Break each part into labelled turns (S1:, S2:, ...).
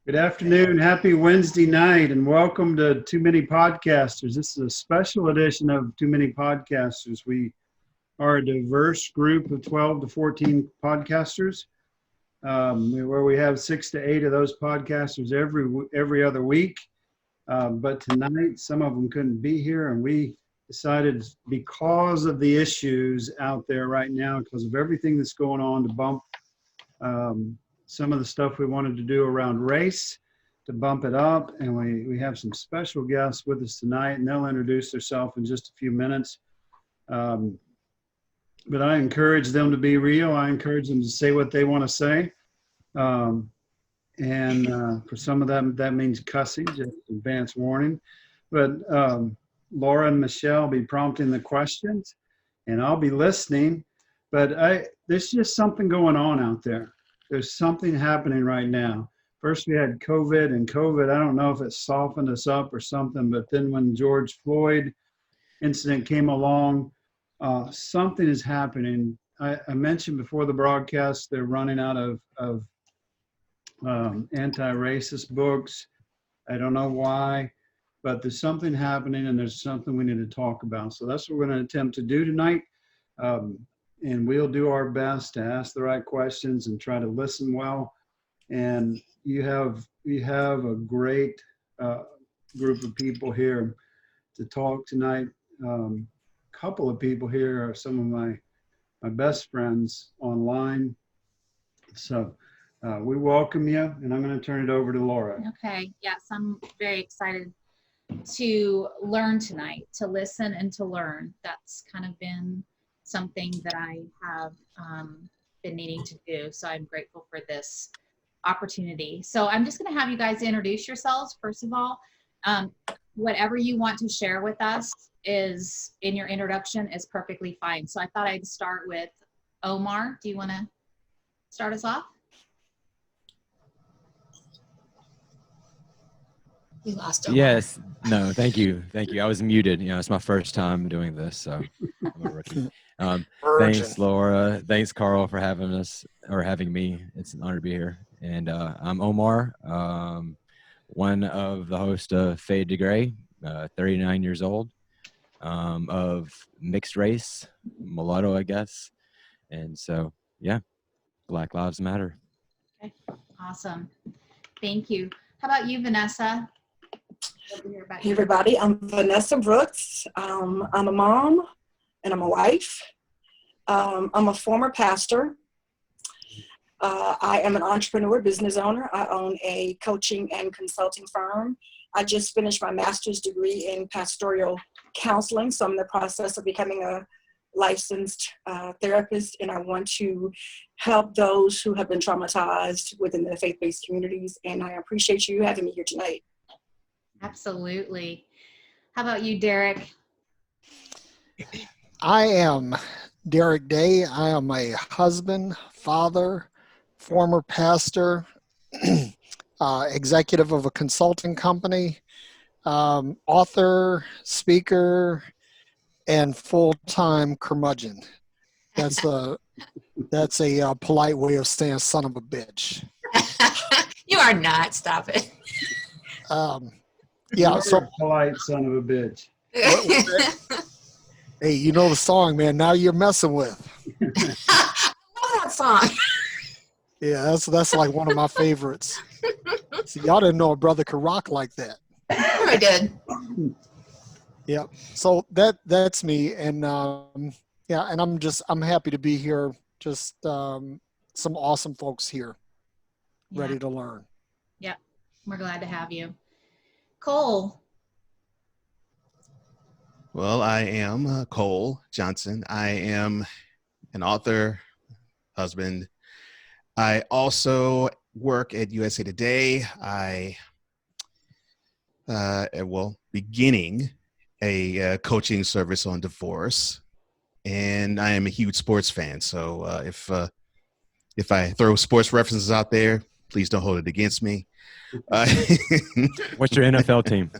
S1: Good afternoon. Happy Wednesday night, and welcome to Too Many Podcasters. This is a special edition of Too Many Podcasters. We are a diverse group of 12 to 14 podcasters, where we have 6 to 8 of those podcasters every other week. But tonight, some of them couldn't be here, and we decided, because of the issues out there right now, because of everything that's going on, to bump some of the stuff we wanted to do around race, to bump it up. And we have some special guests with us tonight, and they'll introduce themselves in just a few minutes. But I encourage them to be real. I encourage them to say what they want to say. And for some of them, that means cussing, just advance warning. But Laura and Michelle will be prompting the questions, and I'll be listening. But there's just something going on out there. There's something happening right now. First we had COVID, and COVID, I don't know if it softened us up or something, but then when George Floyd incident came along, something is happening. I mentioned before the broadcast, they're running out of anti-racist books. I don't know why, but there's something happening, and there's something we need to talk about. So that's what we're going to attempt to do tonight. And we'll do our best to ask the right questions and try to listen well. And we have a great group of people here to talk tonight. Couple of people here are some of my best friends online. So we welcome you, and I'm going to turn it over to Laura.
S2: Okay. Yes, I'm very excited to learn tonight, to listen and to learn. That's kind of been something that I have been needing to do. So I'm grateful for this opportunity. So I'm just going to have you guys introduce yourselves. First of all, whatever you want to share with us is in your introduction is perfectly fine. So I thought I'd start with Omar. Do you want to start us off?
S3: We lost Omar.
S4: Yes. No, thank you. Thank you. I was muted. It's my first time doing this, so I'm a rookie. Thanks, Laura. Thanks, Carl, for having us or having me. It's an honor to be here. And I'm Omar, one of the hosts of Fade to Gray, 39 years old, of mixed race, mulatto, I guess. And so, yeah, Black Lives Matter.
S2: Okay, awesome. Thank you. How about you, Vanessa?
S3: Hey everybody, I'm Vanessa Brooks. I'm a mom and I'm a wife. I'm a former pastor. I am an entrepreneur, business owner. I own a coaching and consulting firm. I just finished my master's degree in pastoral counseling, so I'm in the process of becoming a licensed therapist, and I want to help those who have been traumatized within the faith-based communities, and I appreciate you having me here tonight.
S2: Absolutely. How about you, Derrick?
S5: I am Derrick Day. I am a husband, father, former pastor, executive of a consulting company, author, speaker, and full-time curmudgeon. That's a polite way of saying son of a bitch.
S3: You are not. Stop it.
S5: Yeah, so
S1: Polite son of a bitch.
S5: Hey, you know the song, man. Now you're messing with.
S3: I love that song.
S5: Yeah, that's like one of my favorites. See, y'all didn't know a brother could rock like that.
S3: I did.
S5: Yeah. So that's me, and yeah, and I'm happy to be here. Just some awesome folks here, ready to learn.
S2: Yep, we're glad to have you. Cole.
S6: Well, I am Cole Johnson. I am an author, husband. I also work at USA Today. I beginning a coaching service on divorce, and I am a huge sports fan. So if I throw sports references out there, please don't hold it against me.
S4: What's your NFL team?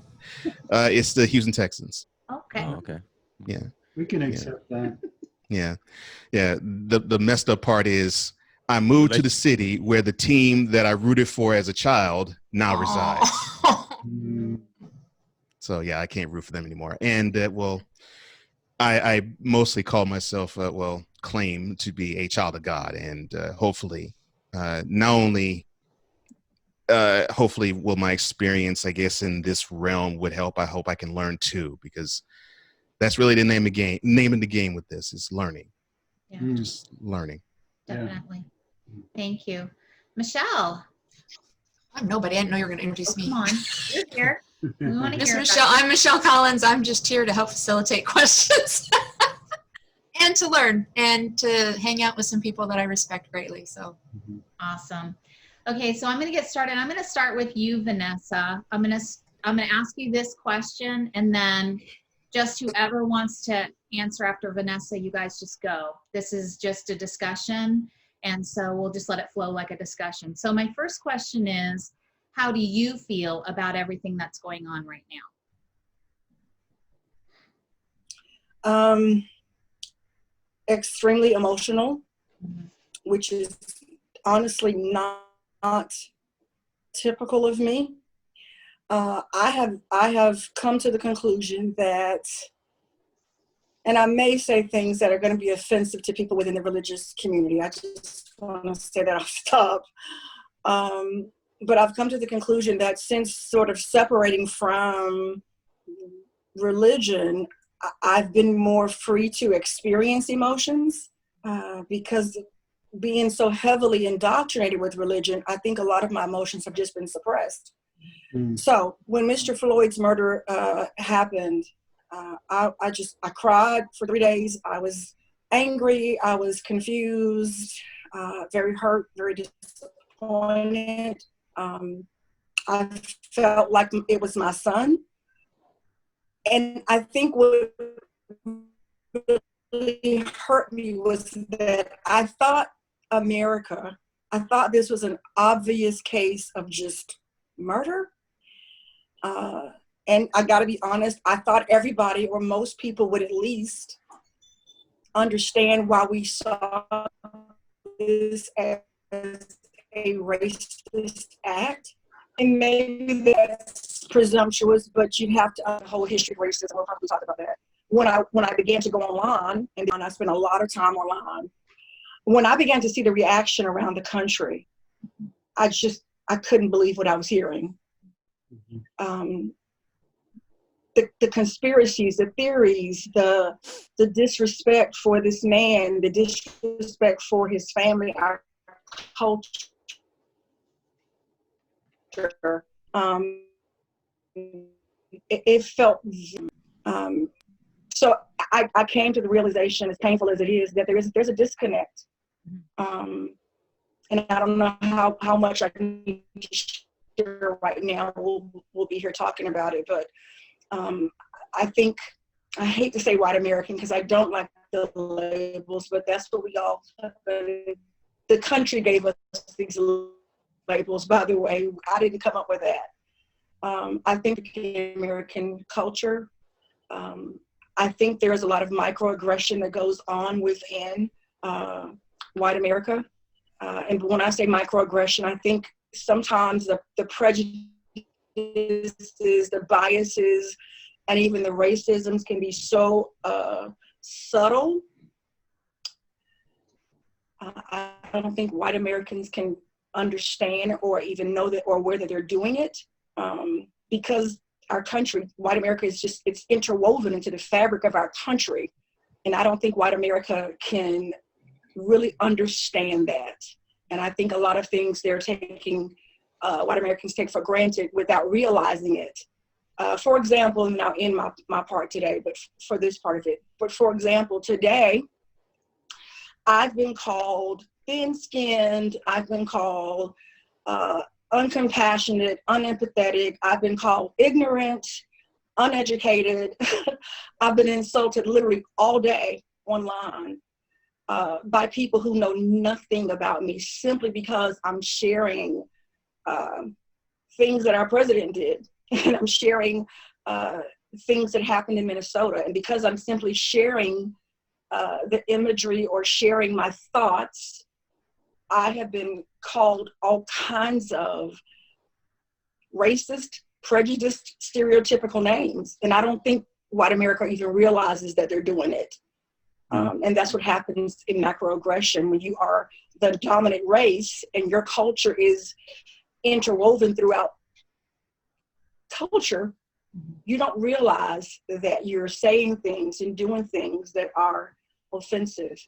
S6: It's the Houston Texans.
S2: Okay.
S4: Oh, okay.
S6: Yeah.
S1: We can accept that.
S6: Yeah. The messed up part is I moved to the city where the team that I rooted for as a child now resides. So yeah, I can't root for them anymore. And I mostly call myself, claim to be a child of God, and hopefully, not only hopefully will my experience, I guess, in this realm would help. I hope I can learn too, because that's really the name of the game. Name of the game with this is learning.
S2: Yeah,
S6: Just learning.
S2: definitely. Thank you. Michelle.
S7: I'm nobody. I didn't know you were going to introduce me.
S2: Come on. You're here. We want to
S7: Miss
S2: hear
S7: Michelle.
S2: about
S7: I'm Michelle Collins. I'm just here to help facilitate questions and to learn and to hang out with some people that I respect greatly. So
S2: Awesome. Okay, so I'm going to get started. I'm going to start with you, Vanessa. I'm going to ask you this question, and then just whoever wants to answer after Vanessa, you guys just go. This is just a discussion, and so we'll just let it flow like a discussion. So my first question is, how do you feel about everything that's going on right now?
S3: Extremely emotional, which is honestly not typical of me. I have come to the conclusion that, and I may say things that are going to be offensive to people within the religious community. I just want to say that off the top. But I've come to the conclusion that since sort of separating from religion, I've been more free to experience emotions because being so heavily indoctrinated with religion, I think a lot of my emotions have just been suppressed. So when Mr. Floyd's murder happened, I cried for 3 days. I was angry. I was confused, very hurt, very disappointed. I felt like it was my son. And I think what really hurt me was that I thought this was an obvious case of just murder. And I gotta be honest, I thought everybody or most people would at least understand why we saw this as a racist act. And maybe that's presumptuous, but you have to the whole history of racism. We'll probably talk about that. When I began to go online, and I spent a lot of time online, when I began to see the reaction around the country, I couldn't believe what I was hearing. The conspiracies, the theories, the disrespect for this man, the disrespect for his family, our culture. It felt so I came to the realization, as painful as it is, that there's a disconnect, and I don't know how much I can share right now. We'll be here talking about it, but I think, I hate to say white American because I don't like the labels, but that's what we all, the country gave us these labels, by the way. I didn't come up with that. I think the American culture, I think there's a lot of microaggression that goes on within white America. And when I say microaggression, I think sometimes the prejudices, the biases, and even the racisms can be so subtle. I don't think white Americans can understand or even know that or aware that they're doing it, because our country, white America, it's interwoven into the fabric of our country. And I don't think white America can really understand that. And I think a lot of things they're taking, white Americans take for granted without realizing it. For example, now in my part today, but for this part of it, but for example, today, I've been called thin-skinned, I've been called uncompassionate, unempathetic, I've been called ignorant, uneducated. I've been insulted literally all day online by people who know nothing about me, simply because I'm sharing things that our president did. And I'm sharing things that happened in Minnesota. And because I'm simply sharing the imagery or sharing my thoughts, I have been called all kinds of racist, prejudiced, stereotypical names. And I don't think white America even realizes that they're doing it. And that's what happens in macroaggression when you are the dominant race and your culture is interwoven throughout culture. You don't realize that you're saying things and doing things that are offensive.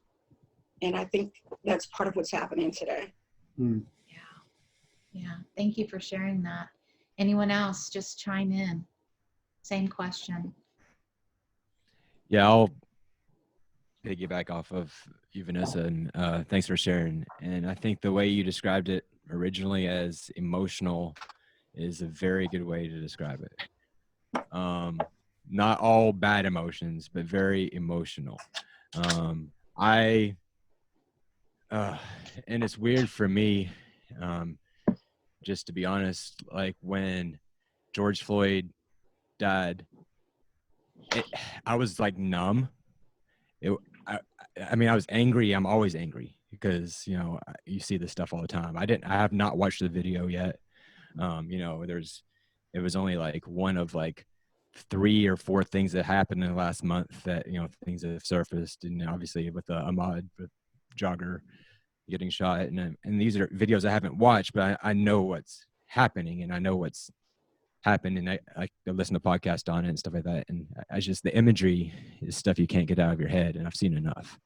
S3: And I think that's part of what's happening today.
S2: Yeah. Thank you for sharing that. Anyone else, just chime in. Same question.
S4: Yeah, I'll piggyback off of you, Vanessa, and thanks for sharing. And I think the way you described it originally as emotional is a very good way to describe it. Not all bad emotions, but very emotional. And it's weird for me, just to be honest, like when George Floyd died, I was like numb. I mean, I was angry. I'm always angry because, you see this stuff all the time. I have not watched the video yet. It was only like one of like 3 or 4 things that happened in the last month that, things that have surfaced. And obviously with Ahmaud, with jogger getting shot. And these are videos I haven't watched, but I know what's happening and I know what's happened. And I listen to podcasts on it and stuff like that. And I just, the imagery is stuff you can't get out of your head. And I've seen enough.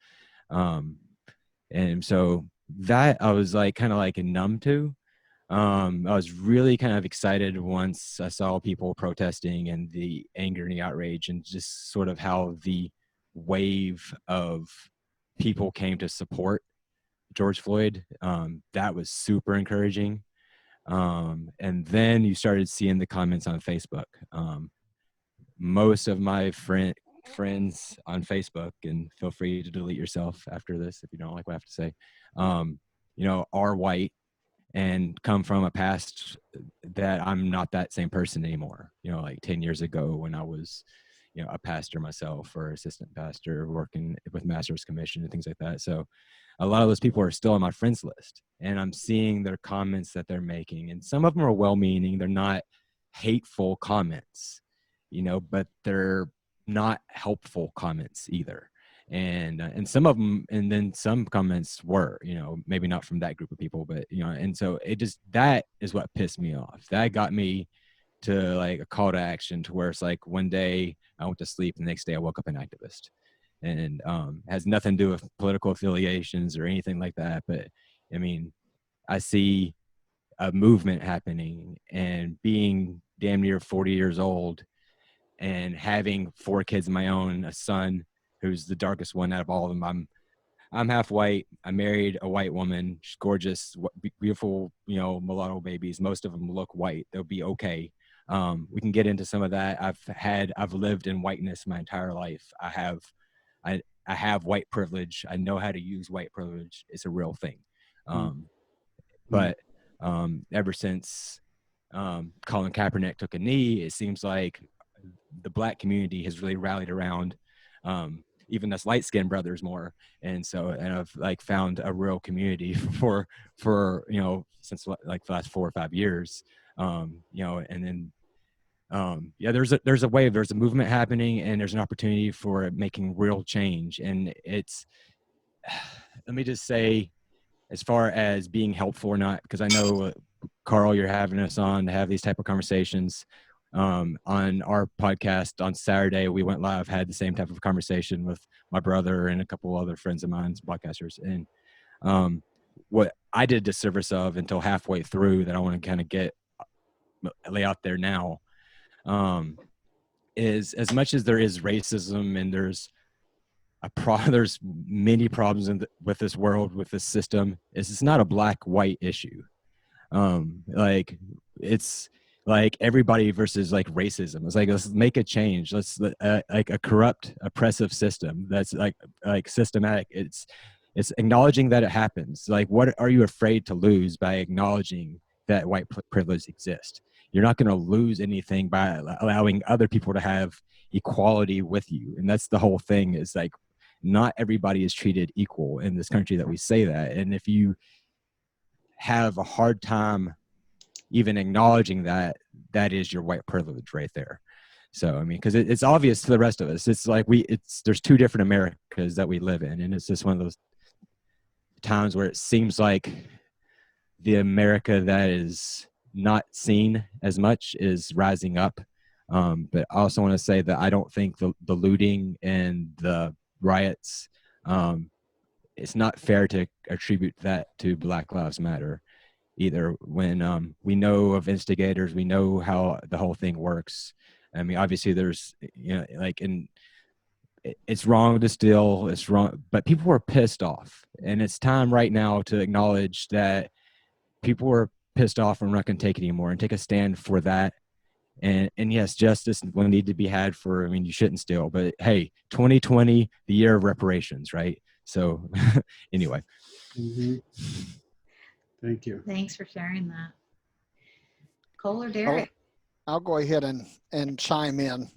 S4: And so that I was like, kind of like numb to. I was really kind of excited once I saw people protesting and the anger and the outrage and just sort of how the wave of people came to support George Floyd. That was super encouraging. And then you started seeing the comments on Facebook. Most of my friends on Facebook, and feel free to delete yourself after this if you don't like what I have to say, are white and come from a past that I'm not that same person anymore. Like 10 years ago when I was, a pastor myself or assistant pastor working with Master's Commission and things like that. So a lot of those people are still on my friends list and I'm seeing their comments that they're making. And some of them are well-meaning. They're not hateful comments, but they're not helpful comments either. And some of them, and then some comments were, maybe not from that group of people, but, and so that is what pissed me off. That got me to like a call to action to where it's like one day I went to sleep, the next day I woke up an activist. And has nothing to do with political affiliations or anything like that. But I mean, I see a movement happening and being damn near 40 years old and having 4 kids of my own, a son who's the darkest one out of all of them. I'm half white. I married a white woman. She's gorgeous, beautiful, mulatto babies. Most of them look white. They'll be okay. We can get into some of that. I've lived in whiteness my entire life. I have white privilege. I know how to use white privilege. It's a real thing. But ever since Colin Kaepernick took a knee, it seems like the Black community has really rallied around even us light-skinned brothers more. And I've like found a real community for since like the last 4 or 5 years. And then there's a wave, there's a movement happening, and there's an opportunity for making real change. And it's, let me just say, as far as being helpful or not, because I know, Carl, you're having us on to have these type of conversations. On our podcast on Saturday, we went live, had the same type of conversation with my brother and a couple other friends of mine, podcasters. And what I did disservice of until halfway through that I want to kind of lay out there now, is as much as there is racism and there's many problems with this world, with this system, it's not a black-white issue. Like it's like everybody versus like racism. It's like, let's make a change. Let's like a corrupt, oppressive system that's like systematic. It's acknowledging that it happens. Like, what are you afraid to lose by acknowledging that white privilege exists? You're not going to lose anything by allowing other people to have equality with you. And that's the whole thing, is like, not everybody is treated equal in this country that we say that. And if you have a hard time even acknowledging that that is your white privilege right there. So, I mean, because it's obvious to the rest of us. It's like there's two different Americas that we live in. And it's just one of those times where it seems like the America that is not seen as much is rising up. But I also want to say that I don't think the looting and the riots, it's not fair to attribute that to Black Lives Matter either. When we know of instigators, we know how the whole thing works. I mean, obviously there's, it's wrong to steal, it's wrong, but people were pissed off. And it's time right now to acknowledge that people were pissed off and we're not going to take it anymore, and take a stand for that. And yes, justice will need to be had for, I mean, you shouldn't steal, but hey, 2020, the year of reparations, right? So anyway.
S1: Mm-hmm. Thank you.
S2: Thanks for sharing that. Cole or Derrick?
S5: I'll go ahead and chime in.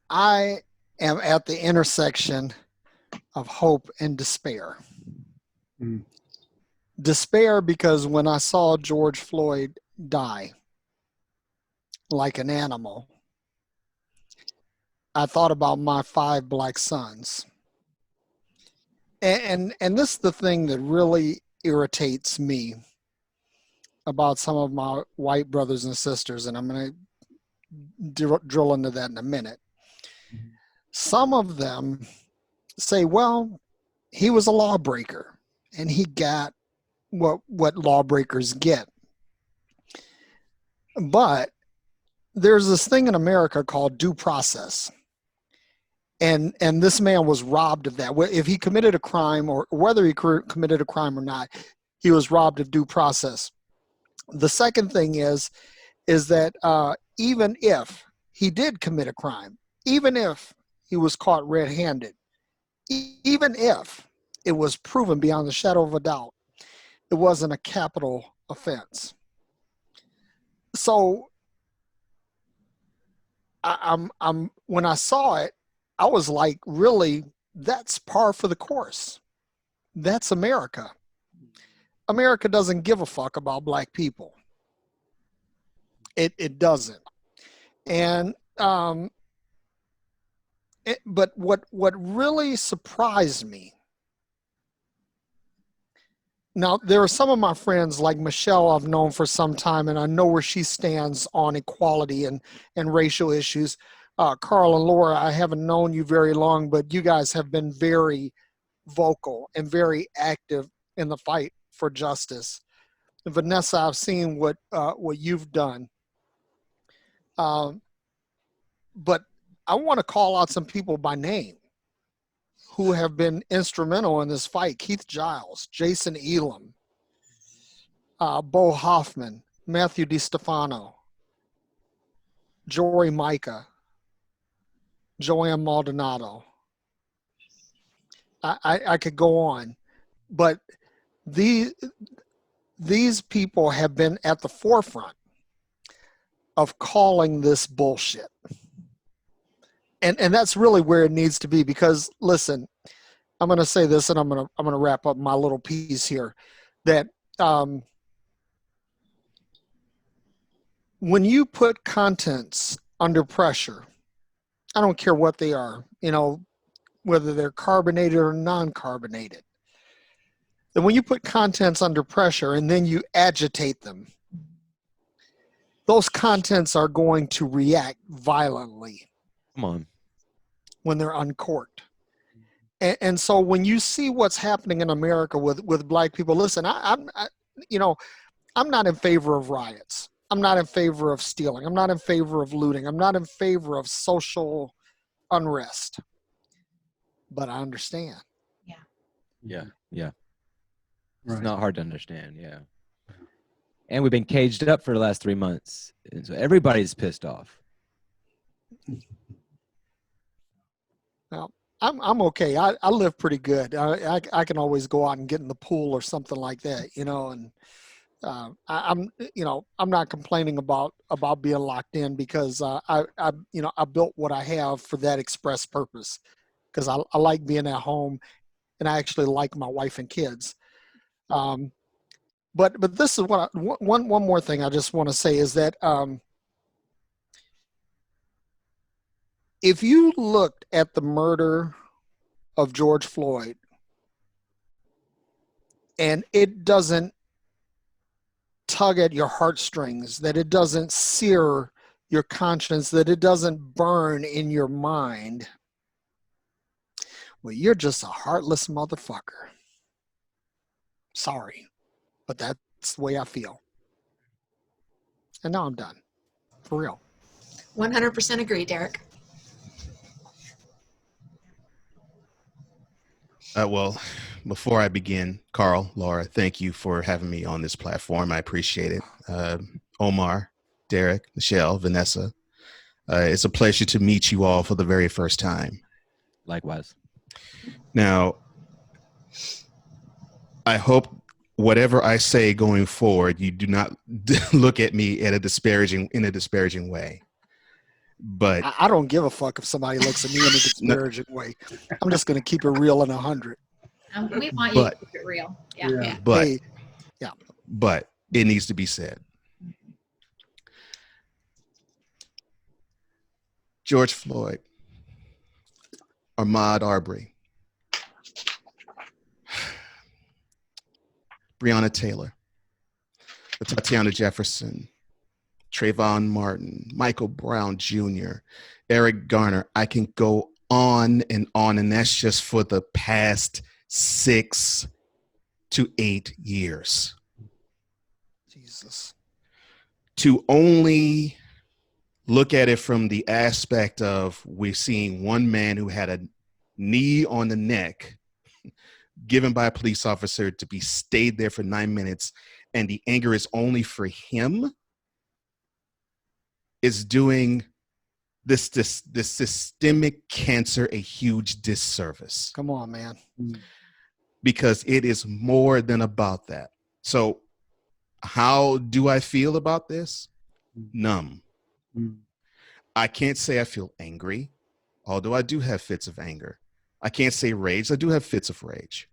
S5: I am at the intersection of hope and despair.
S1: Mm.
S5: Despair because when I saw George Floyd die like an animal, I thought about my 5 black sons. And this is the thing that really irritates me about some of my white brothers and sisters, and I'm going to drill into that in a minute. Some of them say, well, he was a lawbreaker and he got what lawbreakers get. But there's this thing in America called due process. And this man was robbed of that. If he committed a crime, or whether he committed a crime or not, he was robbed of due process. The second thing is that even if he did commit a crime, even if he was caught red-handed, even if it was proven beyond the shadow of a doubt, it wasn't a capital offense. So I'm when I saw it, I was like, really, that's par for the course. That's America. America doesn't give a fuck about black people. It doesn't. And but what really surprised me. Now, there are some of my friends like Michelle I've known for some time, and I know where she stands on equality and racial issues. Carl and Laura, I haven't known you very long, but you guys have been very vocal and very active in the fight for justice. And Vanessa, I've seen what you've done. But I want to call out some people by name who have been instrumental in this fight. Keith Giles, Jason Elam, Bo Hoffman, Matthew DiStefano, Jory Micah, Joanne Maldonado. I could go on, but these people have been at the forefront of calling this bullshit. And that's really where it needs to be, because listen, I'm going to say this and I'm going to wrap up my little piece here, that when you put contents under pressure, I don't care what they are, whether they're carbonated or non-carbonated, then when you put contents under pressure and then you agitate them, those contents are going to react violently.
S4: Come on.
S5: When they're uncorked. And so when you see what's happening in America with black people, listen, I'm not in favor of riots. I'm not in favor of stealing. I'm not in favor of looting. I'm not in favor of social unrest. But I understand.
S4: Yeah.
S1: Right.
S4: It's not hard to understand. Yeah. And we've been caged up for the last 3 months. And so everybody's pissed off.
S5: Well, I'm okay. I live pretty good. I can always go out and get in the pool or something like that, and I'm not complaining about being locked in, because I built what I have for that express purpose, because I like being at home and I actually like my wife and kids. But this is one more thing I just want to say is that if you looked at the murder of George Floyd and it doesn't tug at your heartstrings, that it doesn't sear your conscience, that it doesn't burn in your mind, well, you're just a heartless motherfucker. Sorry, but that's the way I feel. And now I'm done. For real.
S7: 100% agree, Derrick.
S6: Well, before I begin, Carl, Laura, thank you for having me on this platform. I appreciate it. Omar, Derrick, Michelle, Vanessa, it's a pleasure to meet you all for the very first time.
S4: Likewise.
S6: Now, I hope whatever I say going forward, you do not look at me in a disparaging way. But
S5: I don't give a fuck if somebody looks at me in a disparaging way. I'm just going to keep it real and 100.
S2: We want you to keep it real. Yeah.
S6: But it needs to be said. George Floyd, Ahmaud Arbery, Breonna Taylor, Tatiana Jefferson, Trayvon Martin, Michael Brown Jr., Eric Garner. I can go on, and that's just for the past 6 to 8 years.
S5: Jesus.
S6: To only look at it from the aspect of we're seeing one man who had a knee on the neck given by a police officer to be stayed there for 9 minutes, and the anger is only for him, is doing this systemic cancer a huge disservice.
S5: Come on, man.
S6: Because it is more than about that. So how do I feel about this? Numb. I can't say I feel angry, although I do have fits of anger. I can't say rage. I do have fits of rage.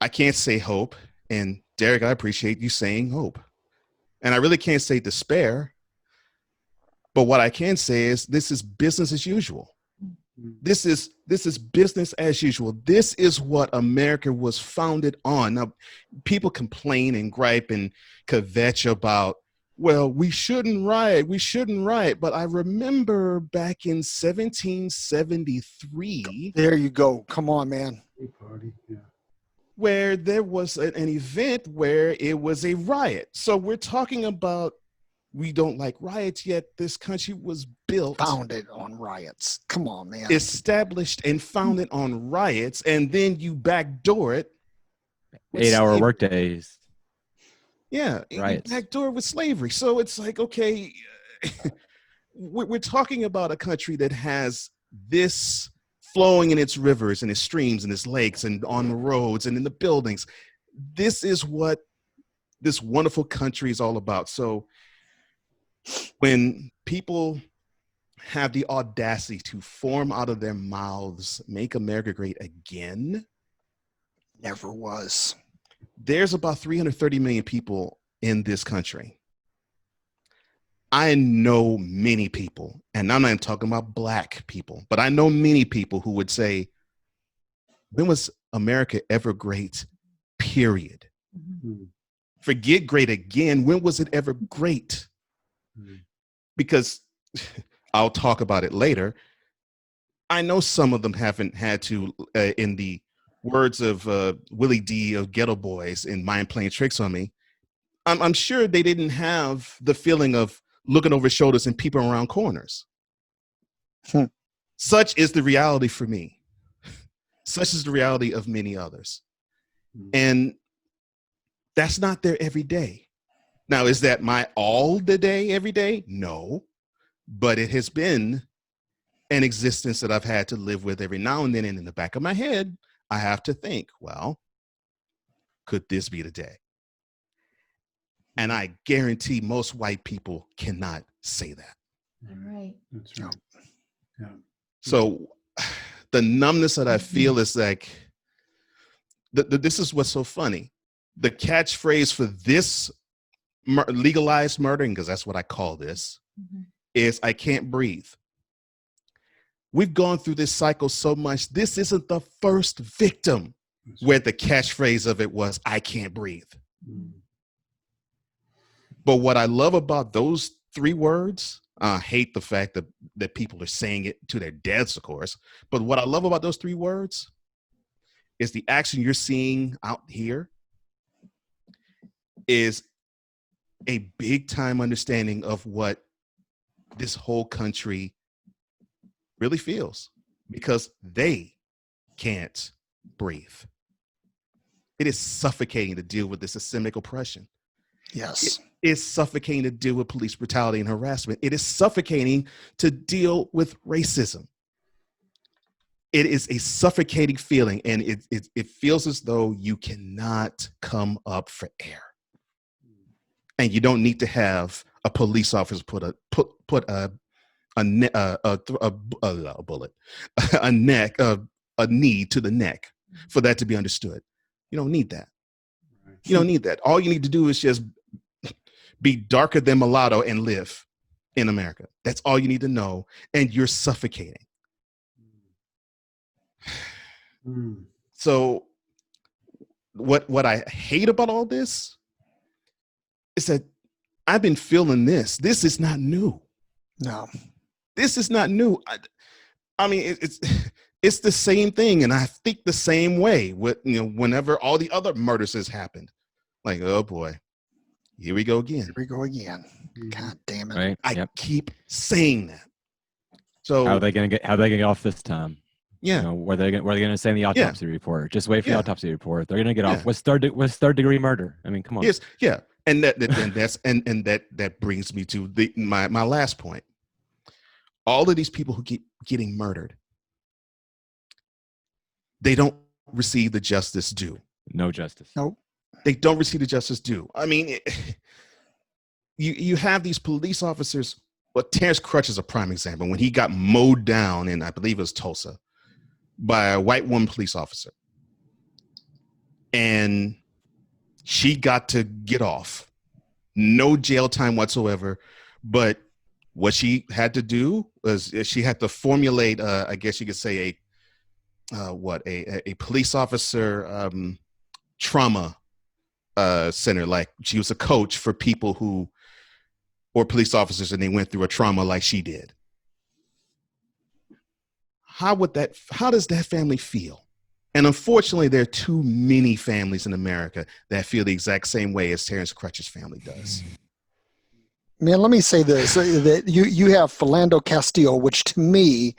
S6: I can't say hope. And Derrick, I appreciate you saying hope. And I really can't say despair. But what I can say is this is business as usual. This is business as usual. This is what America was founded on. Now, people complain and gripe and kvetch about, well, we shouldn't riot. But I remember back in 1773.
S5: There you go. Come on, man.
S6: Where there was an event where it was a riot. So we're talking about, we don't like riots, yet this country was built.
S5: Founded on riots. Come on, man.
S6: Established and founded on riots, and then you backdoor it.
S4: 8-hour workdays.
S6: Yeah,
S4: Riots.
S6: Backdoor with slavery. So it's like, okay, we're talking about a country that has this flowing in its rivers and its streams and its lakes and on the roads and in the buildings. This is what this wonderful country is all about. So when people have the audacity to form out of their mouths, make America great again.
S5: Never was.
S6: There's about 330 million people in this country. I know many people, and I'm not even talking about Black people, but I know many people who would say, when was America ever great? Period. Forget great again. When was it ever great? Because I'll talk about it later. I know some of them haven't had to, in the words of Willie D of Ghetto Boys in Mind Playing Tricks on Me, I'm sure they didn't have the feeling of looking over shoulders and peeping around corners. Such is the reality for me. Such is the reality of many others. And that's not there every day. Now, is that my all the day, every day? No. But it has been an existence that I've had to live with every now and then. And in the back of my head, I have to think, well, could this be the day? And I guarantee most white people cannot say that.
S2: All right.
S1: That's right. Yeah.
S6: So the numbness that I feel is like, this is what's so funny. the catchphrase for this legalized murdering, because that's what I call this, is I can't breathe. We've gone through this cycle so much. This isn't the first victim where the catchphrase of it was, I can't breathe. But what I love about those 3 words, I hate the fact that people are saying it to their deaths, of course. But what I love about those 3 words is the action you're seeing out here is a big time understanding of what this whole country really feels, because they can't breathe. It is suffocating to deal with this systemic oppression.
S5: Yes.
S6: It is suffocating to deal with police brutality and harassment. It is suffocating to deal with racism. It is a suffocating feeling, and it feels as though you cannot come up for air. And you don't need to have a police officer put a bullet, a knee to the neck for that to be understood. You don't need that. You don't need that. All you need to do is just be darker than mulatto and live in America. That's all you need to know. And you're suffocating. So what I hate about all this is that I've been feeling this. This is not new.
S5: No.
S6: This is not new. I mean, it's the same thing, and I think the same way with, whenever all the other murders has happened. Like, oh boy, here we go again.
S5: Here we go again. God damn it!
S4: Right.
S6: I keep saying that. So
S4: how are they gonna get off this time?
S6: Yeah.
S4: What are they gonna say in the autopsy report? Just wait for the autopsy report. They're gonna get off. What's third degree murder? I mean, come on.
S6: Yes. Yeah. And that brings me to my last point. All of these people who keep getting murdered, they don't receive the justice due.
S4: No justice.
S5: Nope.
S6: They don't receive the justice due. I mean, you have these police officers. Well, Terrence Crutch is a prime example. When he got mowed down in, I believe it was Tulsa, by a white woman police officer, and she got to get off, no jail time whatsoever. But what she had to do was she had to formulate, I guess you could say, a police officer trauma center. Like, she was a coach for people who were police officers and they went through a trauma like she did. How does that family feel? And unfortunately, there are too many families in America that feel the exact same way as Terrence Crutch's family does.
S5: Man, let me say this: that you have Falando Castillo, which to me, yes,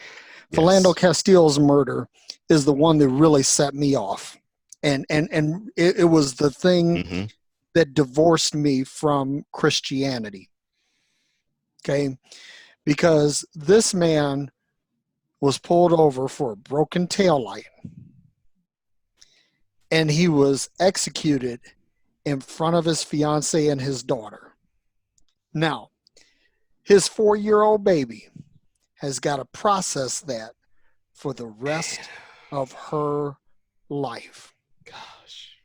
S5: Falando Castillo's murder is the one that really set me off, and it was the thing that divorced me from Christianity. Okay, because this man was pulled over for a broken taillight, and he was executed in front of his fiance and his daughter. Now, his 4-year-old baby has got to process that for the rest of her life.
S6: Gosh.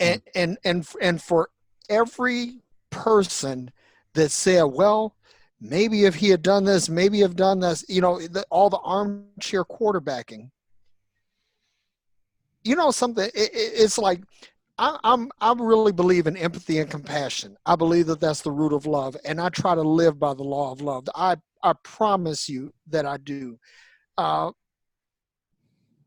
S5: And for every person that said, well, maybe if he had done this, maybe have done this, all the armchair quarterbacking. Something, it's like, I really believe in empathy and compassion. I believe that that's the root of love, and I try to live by the law of love. I promise you that I do.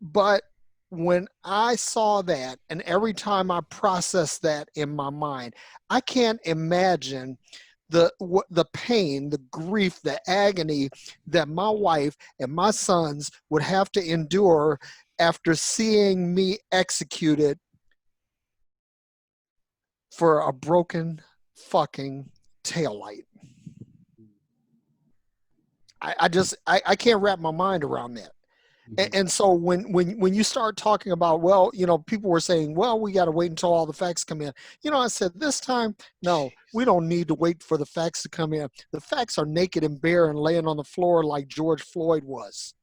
S5: But when I saw that, and every time I process that in my mind, I can't imagine the pain, the grief, the agony that my wife and my sons would have to endure after seeing me executed for a broken fucking taillight. I can't wrap my mind around that. And so when you start talking about, well, people were saying, well, we got to wait until all the facts come in. I said, this time, no, we don't need to wait for the facts to come in. The facts are naked and bare and laying on the floor like George Floyd was.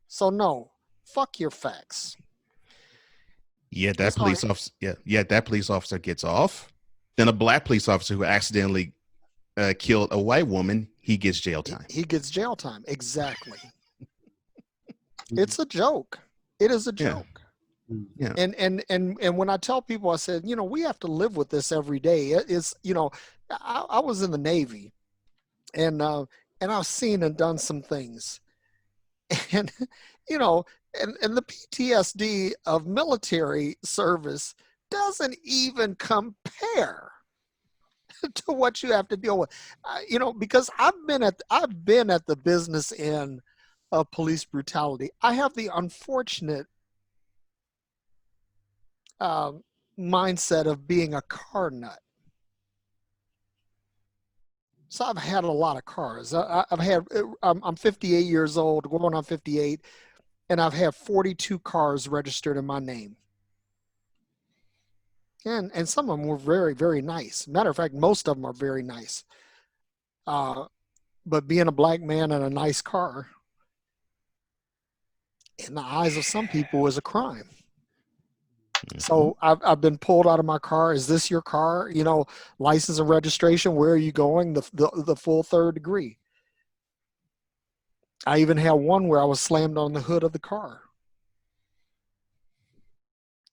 S5: So no, fuck your facts.
S6: Yet that
S5: That's
S6: police
S5: hard.
S6: officer, yet that police officer gets off. Then a black police officer who accidentally killed a white woman, he gets jail time.
S5: He gets jail time. Exactly. It's a joke. It is a
S6: Yeah.
S5: joke.
S6: Yeah.
S5: And when I tell people, I said, we have to live with this every day. It's, I was in the Navy, and I've seen and done some things, and and the PTSD of military service doesn't even compare to what you have to deal with. Because I've been at the business end of police brutality. I have the unfortunate mindset of being a car nut. So I've had a lot of cars. I'm 58 years old, going on 58, and I've had 42 cars registered in my name. And some of them were very, very nice. Matter of fact, most of them are very nice. But being a black man in a nice car, in the eyes of some people, is a crime. So I've been pulled out of my car. Is this your car? License and registration. Where are you going? The full third degree. I even had one where I was slammed on the hood of the car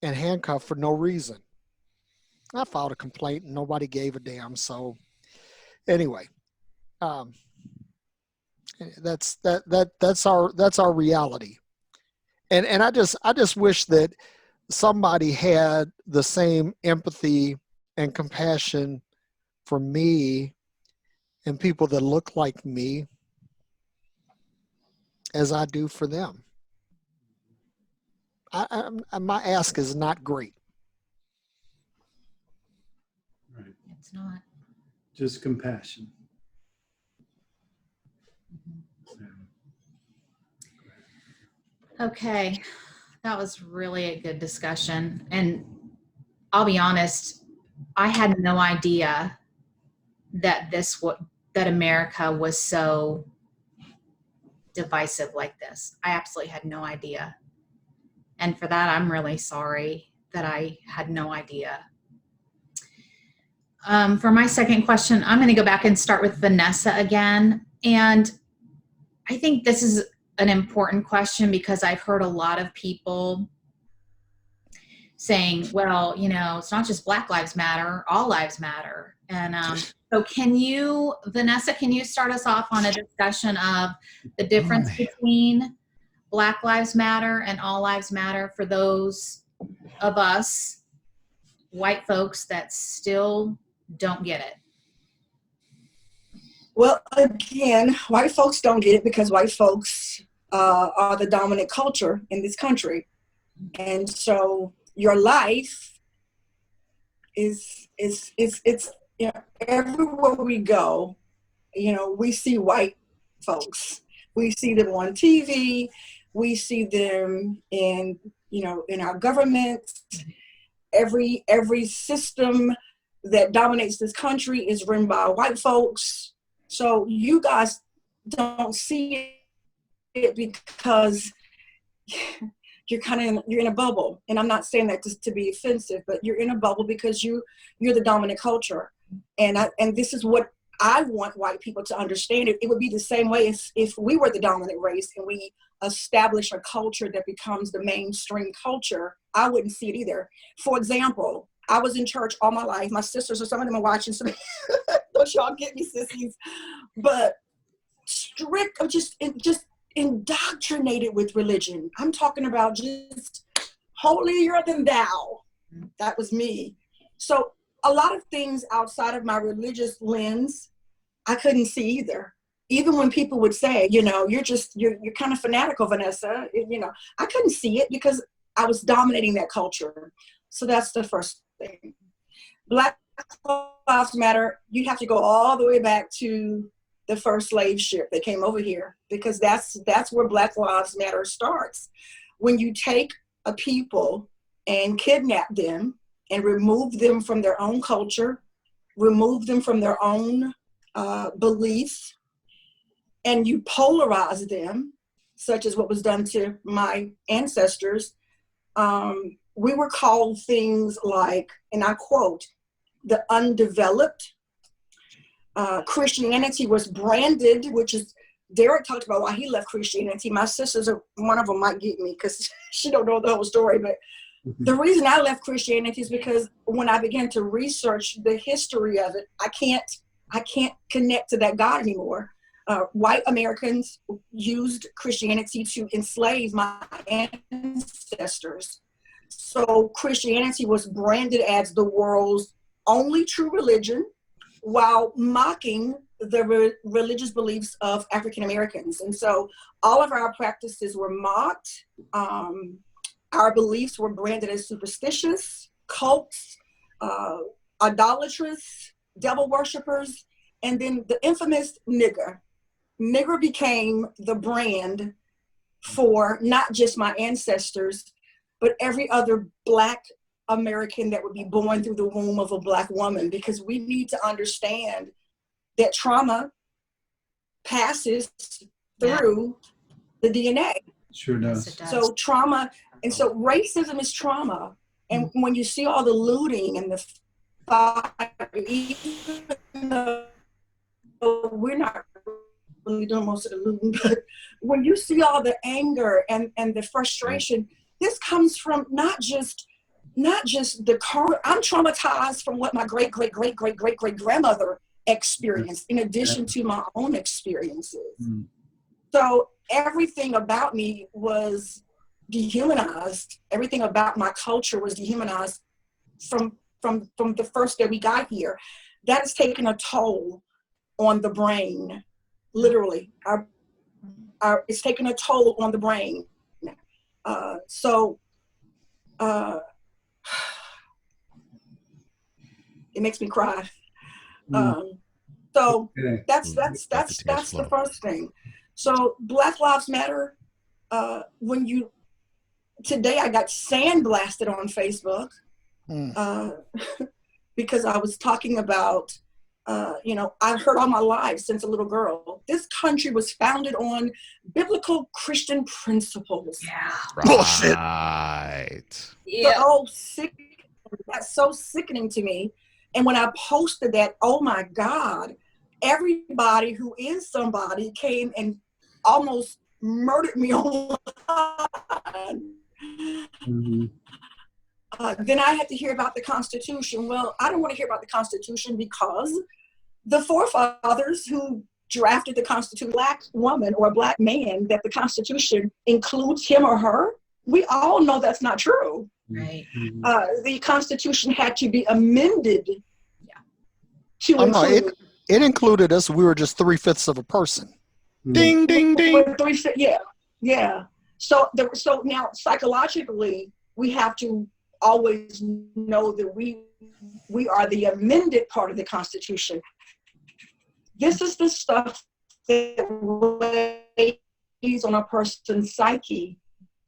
S5: and handcuffed for no reason. I filed a complaint and nobody gave a damn. So anyway, that's our reality. And I just wish that somebody had the same empathy and compassion for me and people that look like me as I do for them. My ask is not great.
S1: Right.
S2: It's not.
S1: Just compassion.
S2: Okay, that was really a good discussion. And I'll be honest, I had no idea that that America was so divisive like this. I absolutely had no idea. And for that, I'm really sorry that I had no idea. For my second question, I'm going to go back and start with Vanessa again. And I think this is an important question because I've heard a lot of people saying, well, it's not just Black Lives Matter, all lives matter. And so Vanessa, can you start us off on a discussion of the difference between Black Lives Matter and all lives matter for those of us white folks that still don't get it?
S3: Well, again, white folks don't get it because white folks are the dominant culture in this country. And so your life is everywhere we go, we see white folks. We see them on TV. We see them in our government. Every system that dominates this country is run by white folks. So you guys don't see it because you're in a bubble. And I'm not saying that to be offensive, but you're in a bubble because you're the dominant culture. And this is what I want white people to understand. It would be the same way if we were the dominant race and we establish a culture that becomes the mainstream culture. I wouldn't see it either. For example, I was in church all my life. My sisters, or some of them are watching, so don't y'all get me, sissies. But strict, just indoctrinated with religion. I'm talking about just holier than thou. That was me. So a lot of things outside of my religious lens, I couldn't see either. Even when people would say, you're kind of fanatical, Vanessa, I couldn't see it because I was dominating that culture. So that's the first thing. Black Lives Matter, you have to go all the way back to the first slave ship that came over here, because that's where Black Lives Matter starts. When you take a people and kidnap them and remove them from their own culture, remove them from their own beliefs, and you polarize them, such as what was done to my ancestors, we were called things like, and I quote, the undeveloped. Christianity was branded, which is, Derrick talked about why he left Christianity. My sisters, one of them might get me because she don't know the whole story, but the reason I left Christianity is because when I began to research the history of it, I can't connect to that God anymore. White Americans used Christianity to enslave my ancestors. So Christianity was branded as the world's only true religion while mocking the religious beliefs of African Americans. And so all of our practices were mocked. Our beliefs were branded as superstitious, cults, idolatrous, devil worshipers, and then the infamous nigger. Nigger became the brand for not just my ancestors, but every other Black American that would be born through the womb of a Black woman, because we need to understand that trauma passes through the DNA.
S1: Sure does.
S2: Yes, it does.
S3: So trauma, and so racism is trauma. And when you see all the looting and the fire, even though we're not really doing most of the looting, but when you see all the anger and the frustration, this comes from not just the current. I'm traumatized from what my great-great-great-great-great-great-grandmother experienced in addition to my own experiences. So everything about me was dehumanized. Everything about my culture was dehumanized from the first day we got here. That has taken a toll on the brain, literally. It's taken a toll on the brain. It makes me cry. So that's the first thing. So Black Lives Matter. Today I got sandblasted on Facebook because I was talking about, I've heard all my life since a little girl, this country was founded on biblical Christian principles.
S2: Yeah.
S6: Bullshit. Right.
S2: Yeah.
S3: That's so sickening to me. And when I posted that, oh my God, everybody who is somebody came and almost murdered me online. Then I had to hear about the Constitution. Well, I don't want to hear about the Constitution because the forefathers who drafted the Constitution, Black woman or a Black man, that the Constitution includes him or her, we all know that's not true.
S2: Right.
S3: The Constitution had to be amended to include.
S5: It included us. We were just 3/5 of a person.
S6: Ding, ding, ding.
S3: Yeah. So now psychologically, we have to always know that we are the amended part of the Constitution. This is the stuff that weighs on a person's psyche.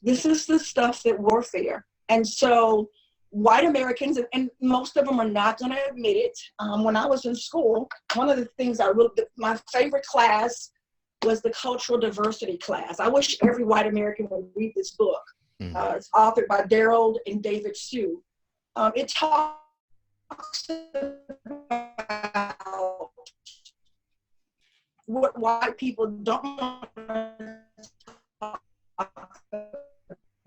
S3: This is the stuff that warfare. And so white Americans, and most of them are not going to admit it. When I was in school, one of the things my favorite class was the cultural diversity class. I wish every white American would read this book. It's authored by Derrick and David Sue. It talks about what white people don't want to talk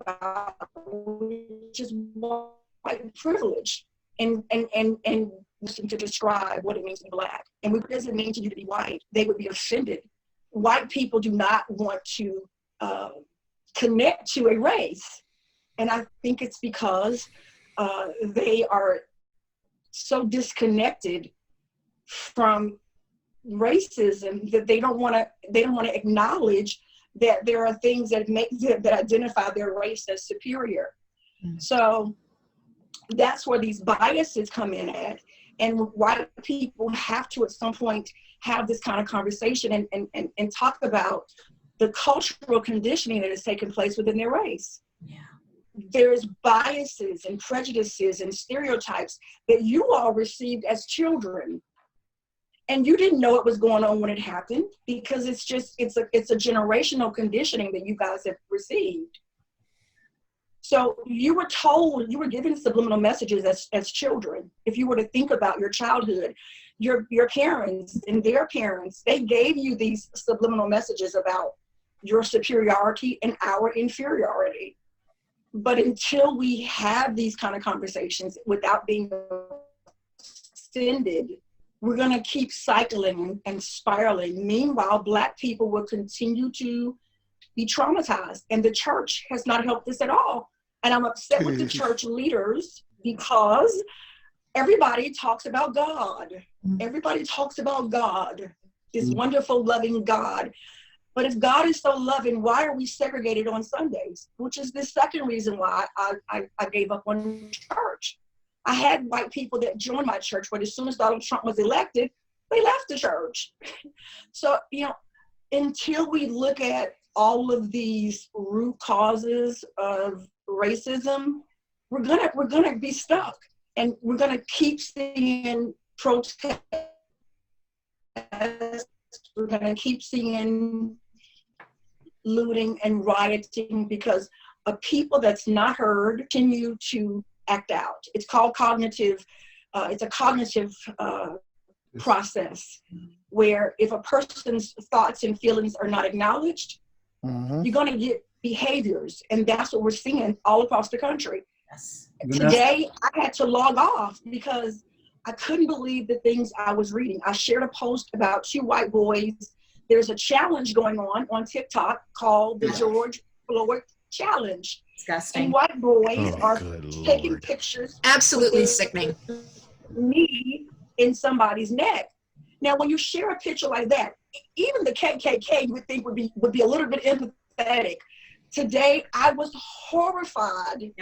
S3: about, which is white privilege, and to describe what it means to be Black. And what does it mean to you to be white? They would be offended. White people do not want to connect to a race. And I think it's because they are so disconnected from racism that they don't want to acknowledge that there are things that identify their race as superior. So that's where these biases come in at. And white people have to at some point have this kind of conversation and talk about the cultural conditioning that has taken place within their race.
S2: Yeah.
S3: There's biases and prejudices and stereotypes that you all received as children. And you didn't know what was going on when it happened, because it's a generational conditioning that you guys have received. So you were told, you were given subliminal messages as children. If you were to think about your childhood, your parents and their parents, they gave you these subliminal messages about your superiority and our inferiority. But until we have these kind of conversations without being offended, we're going to keep cycling and spiraling. Meanwhile, Black people will continue to be traumatized, and the church has not helped us at all. And I'm upset with the church leaders because everybody talks about God. Everybody talks about God, this wonderful, loving God. But if God is so loving, why are we segregated on Sundays? Which is the second reason why I gave up on church. I had white people that joined my church, but as soon as Donald Trump was elected, they left the church. So, until we look at all of these root causes of racism, we're gonna be stuck, and we're gonna keep seeing protests. We're gonna keep seeing looting and rioting because a people that's not heard continue to act out. It's called cognitive. It's a cognitive process where if a person's thoughts and feelings are not acknowledged, you're going to get behaviors, and that's what we're seeing all across the country.
S2: Yes.
S3: Today, I had to log off because I couldn't believe the things I was reading. I shared a post about 2 white boys. There's a challenge going on TikTok called the George Floyd Challenge.
S2: Disgusting.
S3: And white boys are taking
S6: Lord.
S3: pictures.
S7: Absolutely sickening.
S3: Knee in somebody's neck. Now, when you share a picture like that, even the KKK you would think would be a little bit empathetic. Today, I was horrified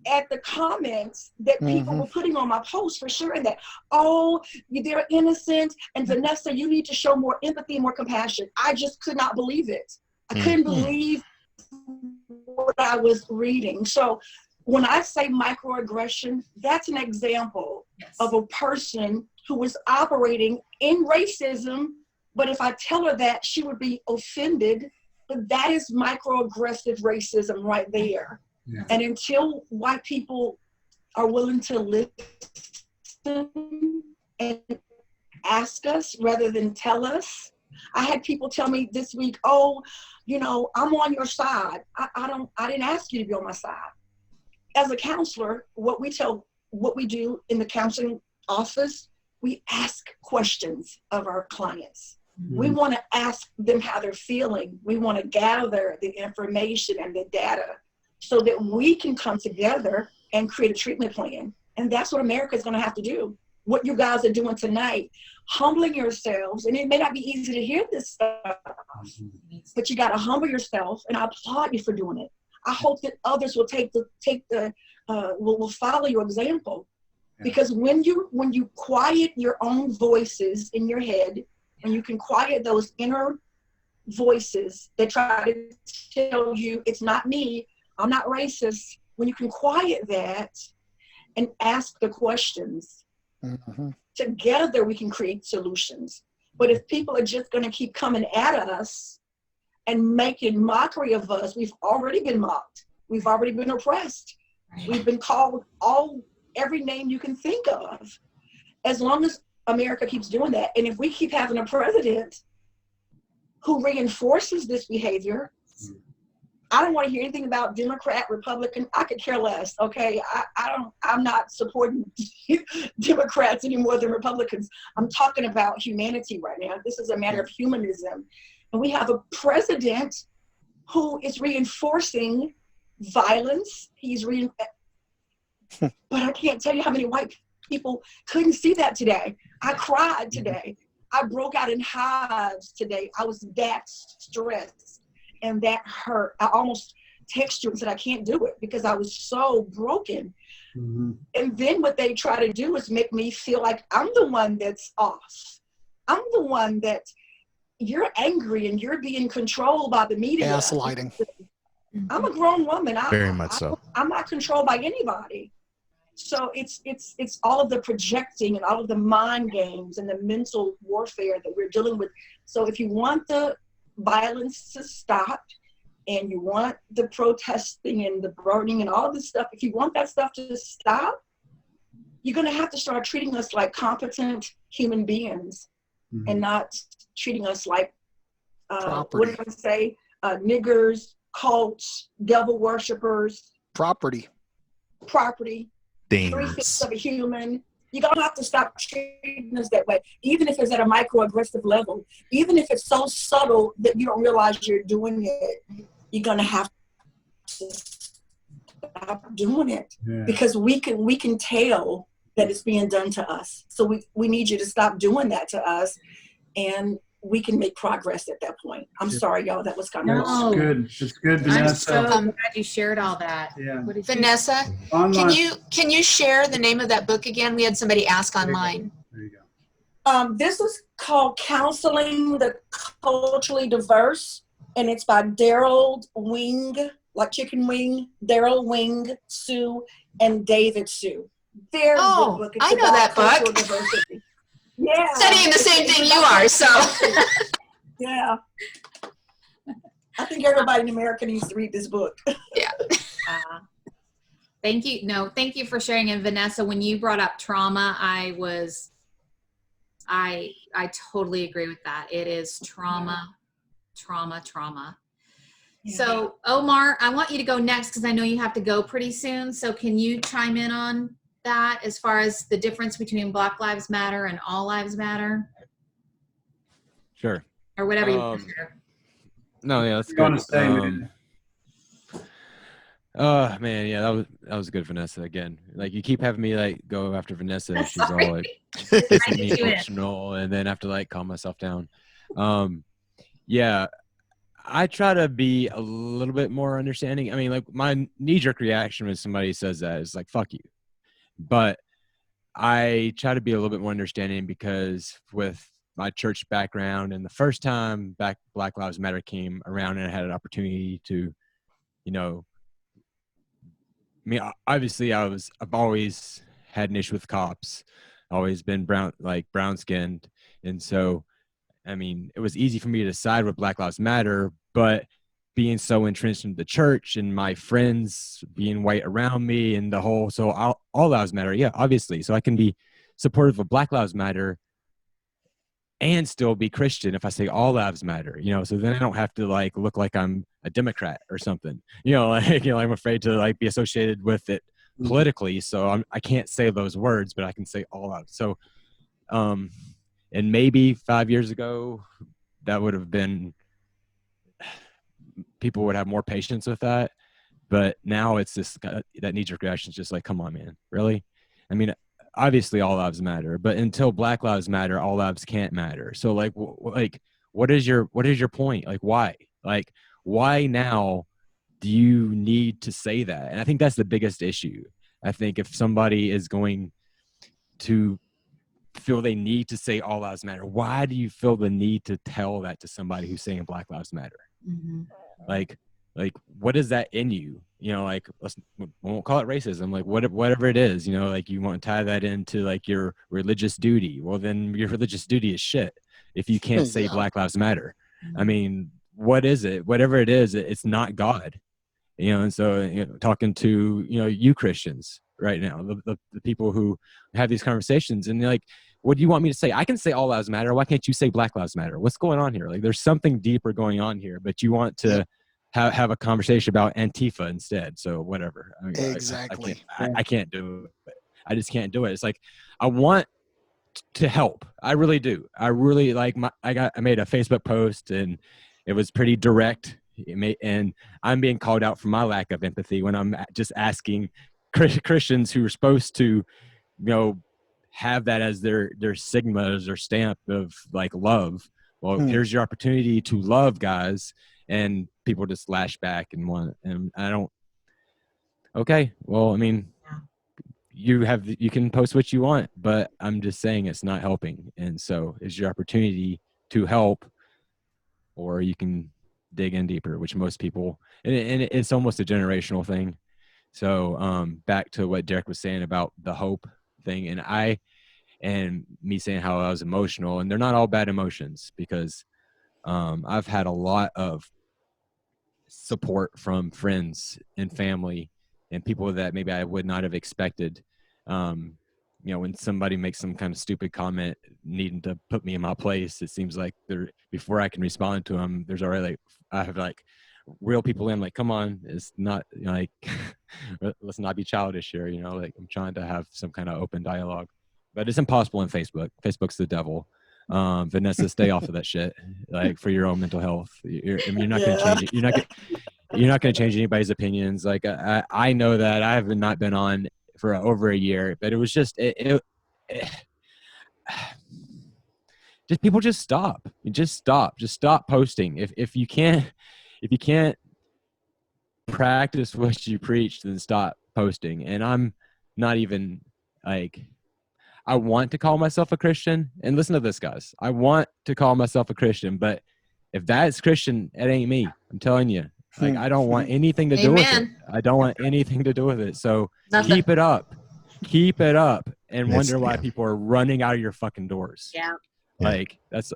S3: at the comments that people were putting on my post for sharing that. Oh, they're innocent, and Vanessa, you need to show more empathy and more compassion. I just could not believe it. I couldn't believe what I was reading. So when I say microaggression, that's an example of a person who was operating in racism, but if I tell her that, she would be offended. But that is microaggressive racism right there. Yeah. And until white people are willing to listen and ask us rather than tell us. I had people tell me this week, oh, I'm on your side. I didn't ask you to be on my side. As a counselor, what we do in the counseling office, we ask questions of our clients. We want to ask them how they're feeling. We want to gather the information and the data so that we can come together and create a treatment plan. And that's what America is going to have to do. What you guys are doing tonight, humbling yourselves, and it may not be easy to hear this stuff, but you got to humble yourself, and I applaud you for doing it. I hope that others will will follow your example, because when you quiet your own voices in your head, and you can quiet those inner voices that try to tell you it's not me, I'm not racist. When you can quiet that and ask the questions, together we can create solutions. But if people are just going to keep coming at us and making mockery of us, we've already been mocked. We've already been oppressed. We've been called every name you can think of. As long as America keeps doing that, and if we keep having a president who reinforces this behavior, I don't want to hear anything about Democrat, Republican. I could care less. Okay, I'm not supporting Democrats any more than Republicans. I'm talking about humanity right now. This is a matter of humanism, and we have a president who is reinforcing violence. But I can't tell you how many white people couldn't see that today. I cried today. I broke out in hives today. I was that stressed and that hurt. I almost texted you and said I can't do it because I was so broken. And then what they try to do is make me feel like I'm the one that's off. I'm the one that you're angry and you're being controlled by the media.
S5: Gaslighting.
S3: I'm a grown woman.
S6: Very much so.
S3: I'm not controlled by anybody. So it's all of the projecting and all of the mind games and the mental warfare that we're dealing with. So if you want the violence to stop, and you want the protesting and the burning and all this stuff, if you want that stuff to stop, you're going to have to start treating us like competent human beings and not treating us like, what did I say, niggers, cults, devil worshipers. Property.
S6: Things.
S3: 3/5 of a human. You're going to have to stop treating us that way, even if it's at a microaggressive level, even if it's so subtle that you don't realize you're doing it. You're going to have to stop doing it because we can tell that it's being done to us. So we need you to stop doing that to us, and we can make progress at that point. I'm sorry, y'all. That was kind of
S1: That's good. It's good,
S2: I'm
S1: Vanessa.
S2: so glad you shared all that.
S1: Yeah.
S7: Vanessa, can you share the name of that book again? We had somebody ask online.
S1: There you go.
S3: This is called Counseling the Culturally Diverse, and it's by Daryl Wing, like chicken wing, Daryl Wing, Sue, and David Sue. Very good book. It's
S7: I know that
S3: cultural
S7: book.
S3: diversity. Yeah.
S7: Studying the same thing you are, so.
S3: Yeah. I think everybody in America needs to read this book.
S7: Yeah.
S2: Thank you. No, thank you for sharing. And Vanessa, when you brought up trauma, I totally agree with that. It is trauma.
S3: Yeah.
S2: So Omar, I want you to go next because I know you have to go pretty soon. So can you chime in on that as far as the difference between Black Lives Matter and All Lives Matter?
S4: Sure.
S2: Or whatever you want to share.
S4: No, yeah, that's
S1: You
S4: good.
S1: want to stay, man?
S4: Oh man, yeah, that was good, Vanessa. Again, like you keep having me like go after Vanessa, and she's
S2: Sorry.
S4: all like
S2: I
S4: kissing
S2: did
S4: me
S2: you in.
S4: emotional, and then have to like calm myself down. Yeah, I try to be a little bit more understanding. I mean, like my knee-jerk reaction when somebody says that is like "fuck you," but I try to be a little bit more understanding because with my church background and the first time Black Lives Matter came around and I had an opportunity to, you know, I mean, obviously I've always had an issue with cops, always been brown skinned. And so, I mean, it was easy for me to side with Black Lives Matter, but being so entrenched in the church and my friends being white around me and the whole, so all lives matter. Yeah, obviously. So I can be supportive of Black Lives Matter and still be Christian if I say all lives matter, you know, so then I don't have to like look like I'm a Democrat or something, you know, like, you know, I'm afraid to like be associated with it politically. So I can't say those words, but I can say all out. So, and maybe 5 years ago, that would have been, people would have more patience with that. But now it's just that knee-jerk reaction is just like, come on, man, really? I mean, obviously all lives matter, but until Black Lives Matter, all lives can't matter. So like, what is your point? Like, why now do you need to say that? And I think that's the biggest issue. I think if somebody is going to feel they need to say all lives matter, why do you feel the need to tell that to somebody who's saying Black Lives Matter?
S2: Mm-hmm.
S4: Like what is that in you? You know, like we won't call it racism, like whatever it is, you know, like you want to tie that into like your religious duty. Well, then your religious duty is shit if you can't say Black Lives Matter. I mean, what is it? Whatever it is, it's not God. You know, and so, you know, talking to, you know, you Christians right now, the people who have these conversations, and they're like, what do you want me to say? I can say all lives matter. Why can't you say Black Lives Matter? What's going on here? Like, there's something deeper going on here, but you want to have a conversation about Antifa instead. So whatever. I mean,
S5: Exactly.
S4: I can't do it. I just can't do it. It's like, I want to help. I really do. I really like I made a Facebook post and it was pretty direct. And I'm being called out for my lack of empathy when I'm just asking Christians who are supposed to, you know, have that as their stigma, as their stamp of like love. Well, here's your opportunity to love, guys. And people just lash back and I don't. Okay, well, I mean, you can post what you want, but I'm just saying it's not helping. And so it's your opportunity to help, or you can dig in deeper, which most people, and it's almost a generational thing. So back to what Derrick was saying about the hope thing, and me saying how I was emotional, and they're not all bad emotions, because I've had a lot of support from friends and family and people that maybe I would not have expected. You know, when somebody makes some kind of stupid comment needing to put me in my place, it seems like before I can respond to them, there's already like, I have like real people in, like, come on, it's not, you know, like, let's not be childish here, you know, like I'm trying to have some kind of open dialogue, but it's impossible in Facebook. Facebook's the devil. Vanessa, stay off of that shit, like for your own mental health. You're not going to change it. You're not going to change anybody's opinions. Like I know that I have not been on for over a year, but it was just just people just stop posting. If you can't practice what you preach, then stop posting. And I'm not even like, I want to call myself a Christian, and listen to this, guys. I want to call myself a Christian, but if that's Christian, it ain't me. I'm telling you. Like, I don't want anything to do with it. I don't want anything to do with it. So keep it up, and wonder why people are running out of your fucking doors.
S2: Yeah.
S4: Like it's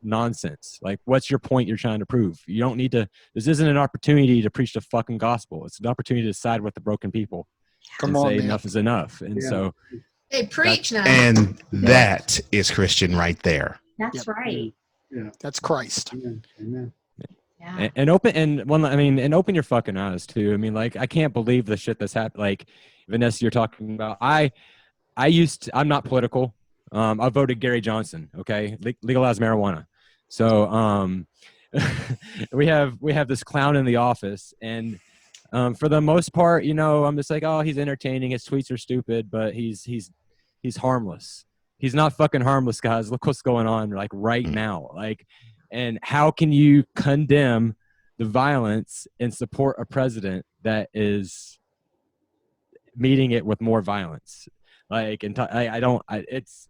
S4: nonsense. Like, what's your point you're trying to prove? You don't need to, this isn't an opportunity to preach the fucking gospel. It's an opportunity to side with the broken people.
S5: Come
S4: and
S5: on,
S4: say
S5: man.
S4: enough is enough. And so,
S7: Hey, preach now.
S6: And that is Christian right there.
S2: That's right.
S1: Yeah.
S5: That's Christ.
S1: Amen.
S2: Yeah.
S4: and open your fucking eyes too. I mean, like, I can't believe the shit that's happened. Like, Vanessa, you're talking about, I'm not political. I voted Gary Johnson. Okay. Legalize marijuana. So, we have this clown in the office, and for the most part, you know, I'm just like, oh, he's entertaining. His tweets are stupid, but he's harmless. He's not fucking harmless, guys. Look what's going on, like, right now. Like, and how can you condemn the violence and support a president that is meeting it with more violence? Like, and it's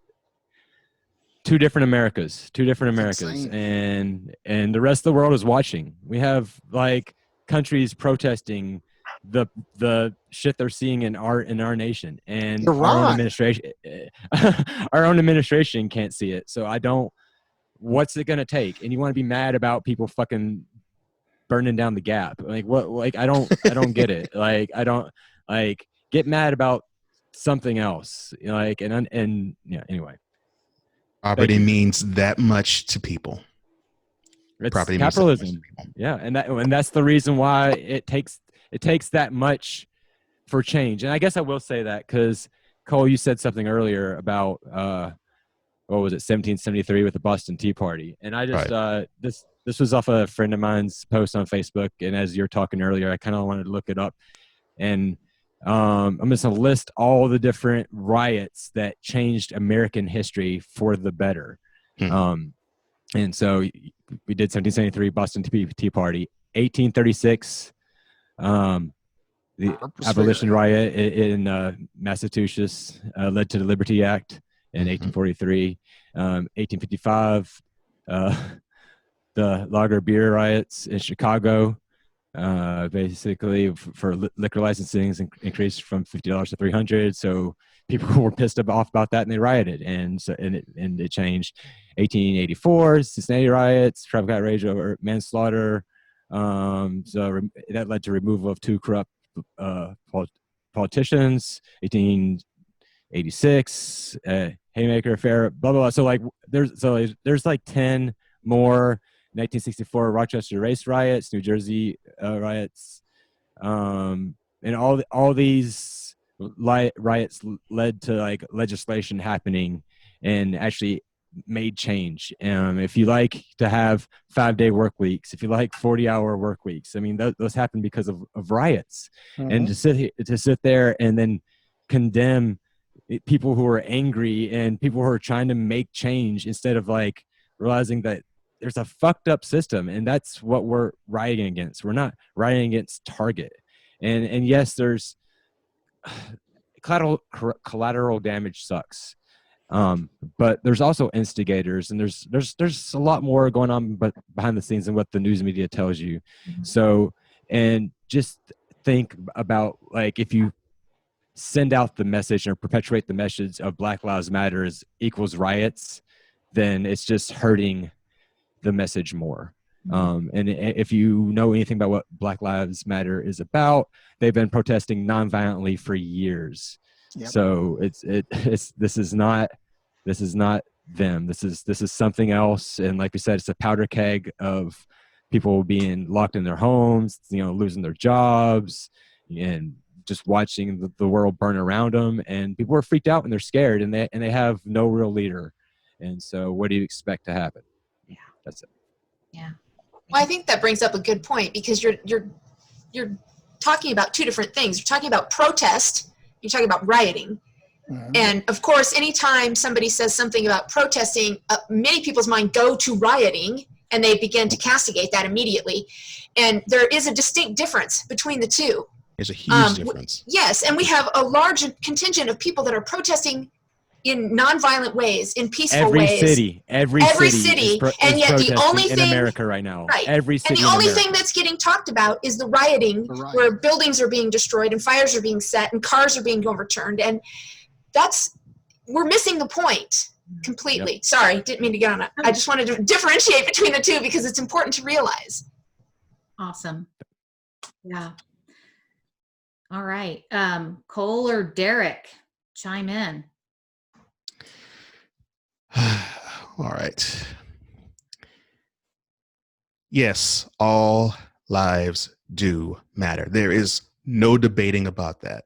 S4: two different Americas,
S5: Insane.
S4: and the rest of the world is watching. We have like countries protesting the shit they're seeing in our nation, and our own administration can't see it. So what's it gonna take? And you want to be mad about people fucking burning down the Gap? Like, what? Like, I don't get it. Like, I don't, like, get mad about something else. You know, like, and yeah. Anyway,
S6: Property means that much to people.
S4: it's
S6: Property means that much to
S4: capitalism.
S6: people.
S4: Yeah, and that's the reason why it takes that much for change. And I guess I will say that because, Cole, you said something earlier about what was it, 1773 with the Boston Tea Party, and I just this was off a friend of mine's post on Facebook, and as you're talking earlier, I kind of wanted to look it up, and I'm just gonna list all the different riots that changed American history for the better. And so we did 1773 Boston Tea Party, 1836. The abolition riot in Massachusetts led to the Liberty Act in 1843. 1855, the lager beer riots in Chicago, basically for liquor licensing increased from $50 to $300. So people were pissed off about that, and they rioted, and it changed. 1884, Cincinnati riots, traffic outrage over manslaughter. So that led to removal of two corrupt politicians. 1886, Haymaker Affair, blah blah blah. So like there's like 10 more. 1964 Rochester race riots, New Jersey riots, and all these riots led to like legislation happening and actually made change. If you like to have 5-day work weeks, if you like 40-hour work weeks, I mean, those happen because of riots. And to sit there and then condemn people who are angry and people who are trying to make change instead of like realizing that there's a fucked up system, and that's what we're rioting against. We're not rioting against Target. And yes, there's collateral damage sucks. But there's also instigators, and there's a lot more going on but behind the scenes than what the news media tells you. So, and just think about, like, if you send out the message or perpetuate the message of Black Lives Matter equals riots, then it's just hurting the message more. And if you know anything about what Black Lives Matter is about, they've been protesting nonviolently for years.
S5: Yep.
S4: So this is not them. This is something else. And like we said, it's a powder keg of people being locked in their homes, losing their jobs, and just watching the world burn around them. And people are freaked out and they're scared, and they have no real leader. And so, what do you expect to happen?
S2: Yeah,
S4: that's it.
S2: Yeah.
S7: Well, I think that brings up a good point, because you're talking about two different things. You're talking about protest. You're talking about rioting.
S5: Mhm.
S7: And of course, anytime somebody says something about protesting, many people's mind go to rioting, and they begin to castigate that immediately. And there is a distinct difference between the two.
S6: There's a huge difference.
S7: Yes, and we have a large contingent of people that are protesting in nonviolent ways, in peaceful ways.
S4: Every city,
S7: and yet the only
S4: in
S7: thing
S4: America right now.
S7: Right.
S4: Every city.
S7: And the only thing that's getting talked about is the rioting, where buildings are being destroyed and fires are being set and cars are being overturned. And we're missing the point completely. Yep. Sorry, didn't mean to get on it. I just wanted to differentiate between the two, because it's important to realize.
S2: Awesome. Yeah. All right. Cole or Derrick, chime in.
S6: All right. Yes, all lives do matter. There is no debating about that.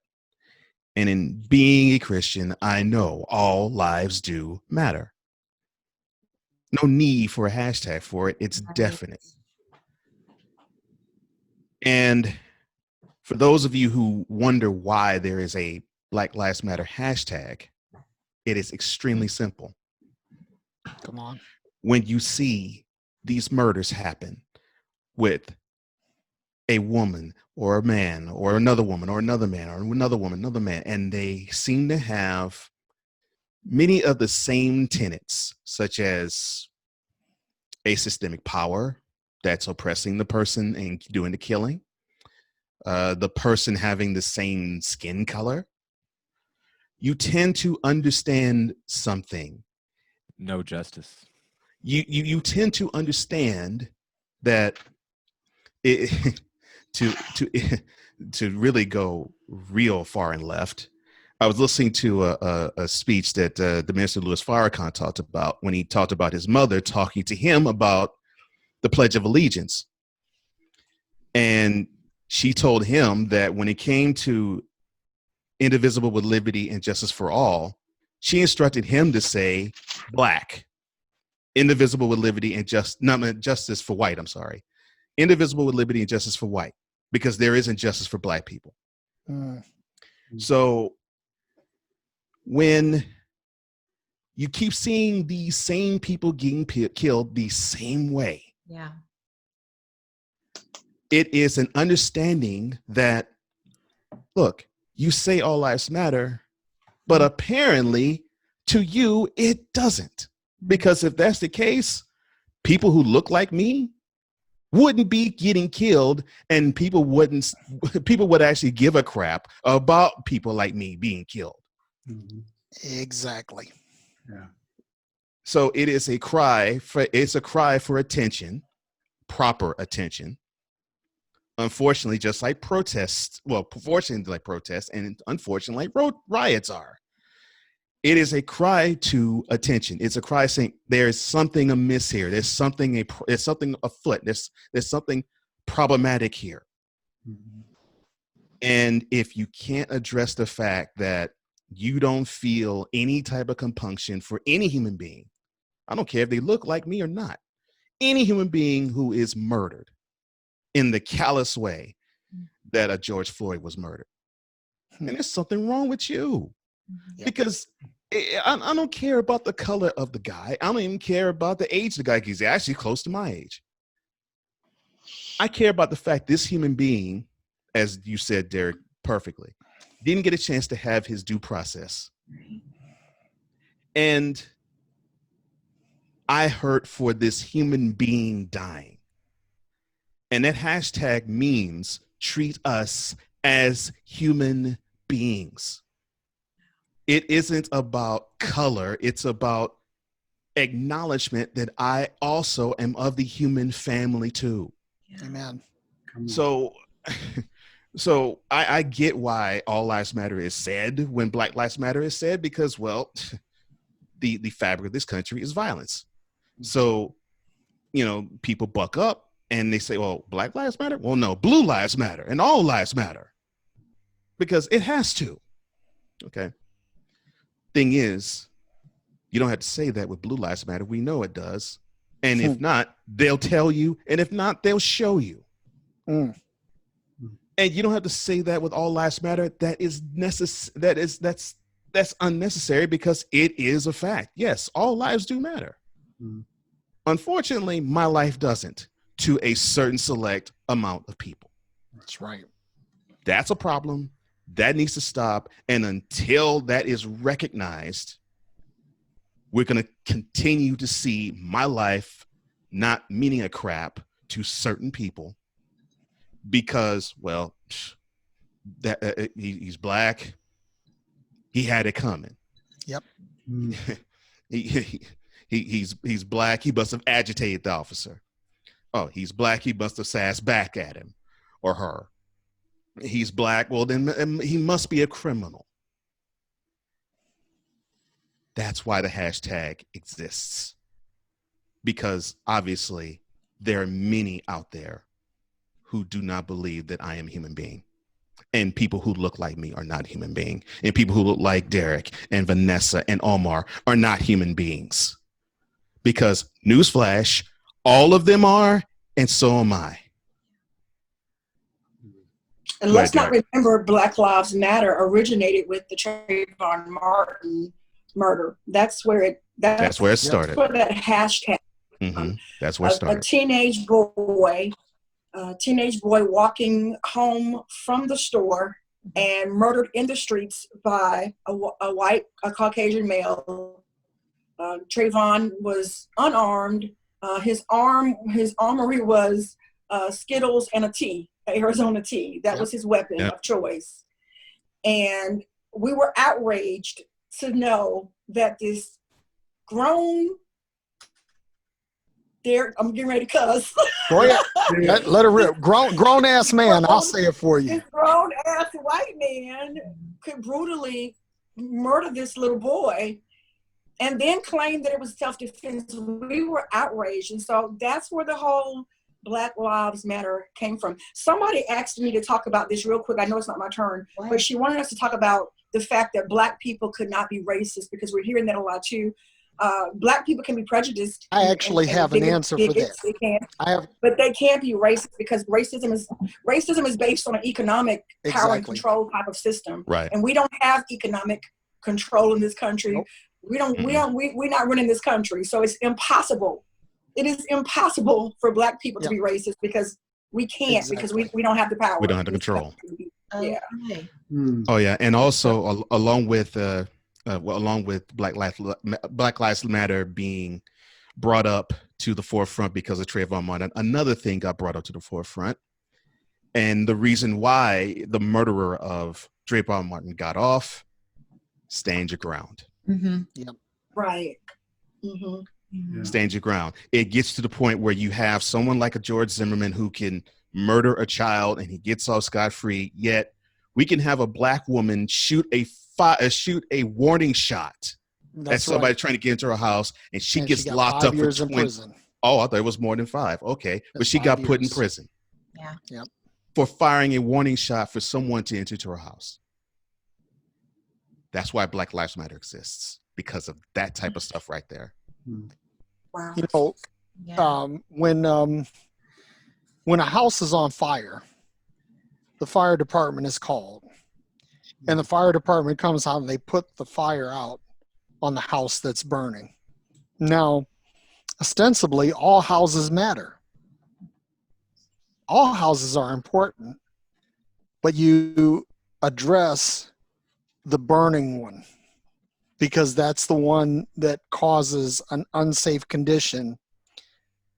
S6: And in being a Christian, I know all lives do matter. No need for a hashtag for it. It's definite. And for those of you who wonder why there is a Black Lives Matter hashtag, it is extremely simple.
S5: Come on.
S6: When you see these murders happen with a woman or a man or another woman or another man or another woman, another man, and they seem to have many of the same tenets, such as a systemic power that's oppressing the person and doing the killing, the person having the same skin color, you tend to understand something.
S4: No justice.
S6: You tend to understand that to really go real far and left. I was listening to a speech that the Minister Louis Farrakhan talked about when he talked about his mother talking to him about the Pledge of Allegiance. And she told him that when it came to indivisible with liberty and justice for all, she instructed him to say Black, indivisible with liberty and justice for white. I'm sorry. Indivisible with liberty and justice for white, because there isn't justice for Black people. So when you keep seeing these same people getting killed the same way,
S2: yeah,
S6: it is an understanding that, look, you say all lives matter, but apparently to you, it doesn't. Because if that's the case, people who look like me wouldn't be getting killed, and people would actually give a crap about people like me being killed.
S5: Exactly.
S1: Yeah.
S6: So it is a cry for attention, proper attention. Unfortunately, just like protests, fortunately like protests, and unfortunately like riots are. It is a cry to attention. It's a cry saying there's something amiss here. There's something afoot. There's something problematic here. Mm-hmm. And if you can't address the fact that you don't feel any type of compunction for any human being, I don't care if they look like me or not, any human being who is murdered in the callous way that a George Floyd was murdered, and there's something wrong with you. Because I don't care about the color of the guy. I don't even care about the age of the guy, because he's actually close to my age. I care about the fact this human being, as you said, Derrick, perfectly, didn't get a chance to have his due process. And I hurt for this human being dying. And that hashtag means treat us as human beings. It isn't about color. It's about acknowledgement that I also am of the human family too.
S5: Amen.
S6: So, so I get why All Lives Matter is said when Black Lives Matter is said, because, well, the fabric of this country is violence. So, you know, people buck up and they say, well, Black Lives Matter? Well, no, Blue Lives Matter and all lives matter, because it has to. Okay. Thing is, you don't have to say that with Blue Lives Matter. We know it does. And if not, they'll tell you. And if not, they'll show you. And you don't have to say that with All Lives Matter. That is necessary. That's unnecessary, because it is a fact. Yes, all lives do matter. Unfortunately, my life doesn't, to a certain select amount of people.
S5: That's right.
S6: That's a problem. That needs to stop. And until that is recognized, we're going to continue to see my life not meaning a crap to certain people because, well, that he's Black. He had it coming.
S5: Yep.
S6: He's Black. He must have agitated the officer. Oh, he's Black. He must have sassed back at him or her. He's Black. Well, then he must be a criminal. That's why the hashtag exists. Because obviously there are many out there who do not believe that I am a human being. And people who look like me are not human beings. And people who look like Derrick and Vanessa and Omar are not human beings. Because, newsflash, all of them are, and so am I.
S3: And let's not remember Black Lives Matter originated with the Trayvon Martin murder. That's where it started. That's where that hashtag.
S6: That's where it started.
S3: A teenage boy walking home from the store and murdered in the streets by a Caucasian male. Trayvon was unarmed. His armory was Skittles and a tea, Arizona tea. That was his weapon of choice. And we were outraged to know that this grown, I'm getting ready to cuss.
S5: Go ahead. Let her rip. Grown ass man. I'll say it for you.
S3: This grown ass white man could brutally murder this little boy and then claim that it was self-defense. We were outraged. And so that's where the whole Black Lives Matter came from. Somebody asked me to talk about this real quick. I know it's not my turn, but she wanted us to talk about the fact that Black people could not be racist, because we're hearing that a lot too. Black people can be prejudiced.
S5: I actually have an answer for that.
S3: They can, but they can't be racist, because racism is based on an economic power and control type of system.
S6: Right.
S3: And we don't have economic control in this country. Nope. We're not running this country. So it's impossible. It is impossible for Black people to be racist, because we can't, because we don't have the power.
S6: We don't have the control.
S3: Yeah.
S6: Oh yeah, and also along with Black Lives Matter being brought up to the forefront because of Trayvon Martin, another thing got brought up to the forefront, and the reason why the murderer of Trayvon Martin got off: stand your ground.
S5: Yep.
S3: Right.
S6: Stand your ground. It gets to the point where you have someone like a George Zimmerman who can murder a child and he gets off scot-free, yet we can have a Black woman shoot a warning shot at somebody trying to get into her house, and she gets locked up for 20 years. Oh, I thought it was more than 5. Okay. But she got put in prison.
S2: Yeah.
S5: Yep.
S6: For firing a warning shot for someone to enter to her house. That's why Black Lives Matter exists, because of that type of stuff right there.
S3: Wow.
S5: You know, when a house is on fire, the fire department is called, and the fire department comes out and they put the fire out on the house that's burning. Now, ostensibly, all houses matter. All houses are important, but you address the burning one, because that's the one that causes an unsafe condition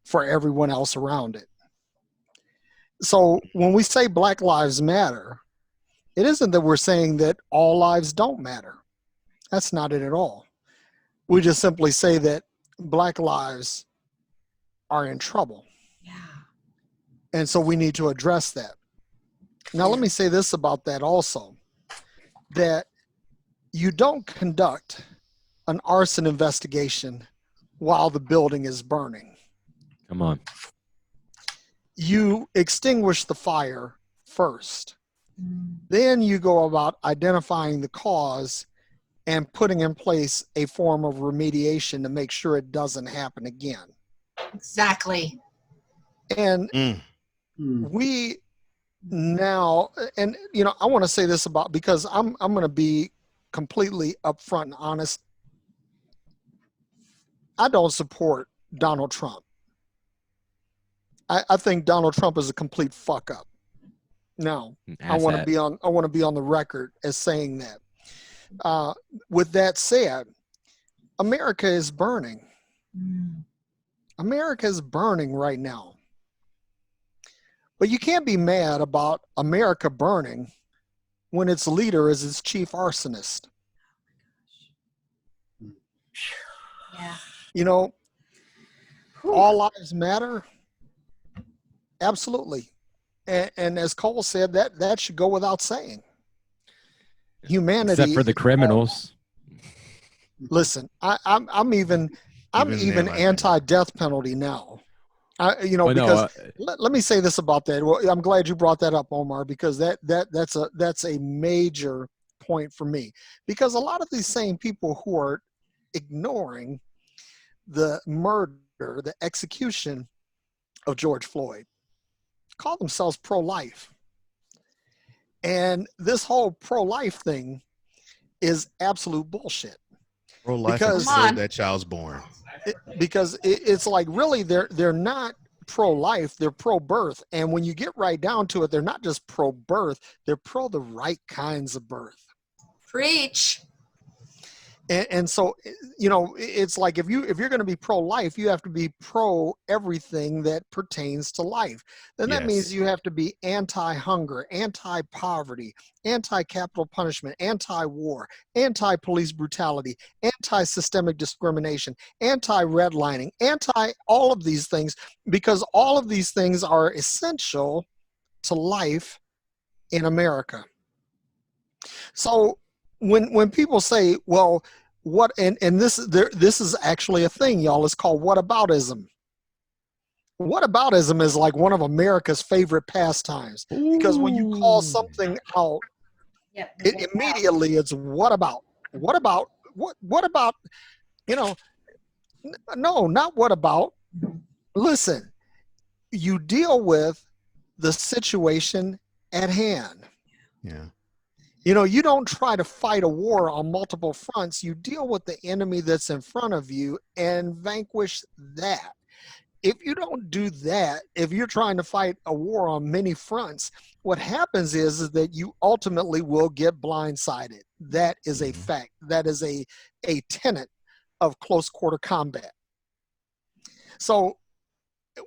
S5: for everyone else around it. So when we say Black Lives Matter, it isn't that we're saying that all lives don't matter. That's not it at all. We just simply say that Black lives are in trouble.
S2: Yeah.
S5: And so we need to address that. Now, let me say this about that also, that you don't conduct an arson investigation while the building is burning.
S4: Come on.
S5: You extinguish the fire first. Then you go about identifying the cause and putting in place a form of remediation to make sure it doesn't happen again.
S7: Exactly.
S5: And we now, and you know, I want to say this about, because I'm going to be completely upfront and honest. I don't support Donald Trump. I think Donald Trump is a complete fuck up. Now, I want to be on the record as saying that. With that said, America is burning. America is burning right now. But you can't be mad about America burning when its leader is its chief arsonist.
S2: Yeah.
S5: You know, all lives matter. Absolutely. And as Cole said, that should go without saying. Humanity,
S4: except for the criminals.
S5: Listen, I'm even anti-death penalty now. Let me say this about that. Well, I'm glad you brought that up, Omar, because that's a major point for me. Because a lot of these same people who are ignoring the murder, the execution of George Floyd, call themselves pro-life. And this whole pro-life thing is absolute bullshit.
S6: Pro-life until that child's born.
S5: It's like, really, they're not pro-life, they're pro-birth. And when you get right down to it, they're not just pro-birth, they're pro the right kinds of birth.
S7: Preach.
S5: And so, you know, it's like, if you're going to be pro-life, you have to be pro everything that pertains to life. Then that means you have to be anti-hunger, anti-poverty, anti-capital punishment, anti-war, anti-police brutality, anti-systemic discrimination, anti-redlining, anti-all of these things, because all of these things are essential to life in America. So when people say, well, what, and this is actually a thing, y'all, it's called whataboutism. Whataboutism is like one of America's favorite pastimes, because when you call something out, it immediately it's what about, you know, no, not what about. Listen, you deal with the situation at hand.
S6: Yeah.
S5: You know, you don't try to fight a war on multiple fronts. You deal with the enemy that's in front of you and vanquish that. If you don't do that, if you're trying to fight a war on many fronts, what happens is that you ultimately will get blindsided. That is a fact. That is a tenet of close quarter combat. So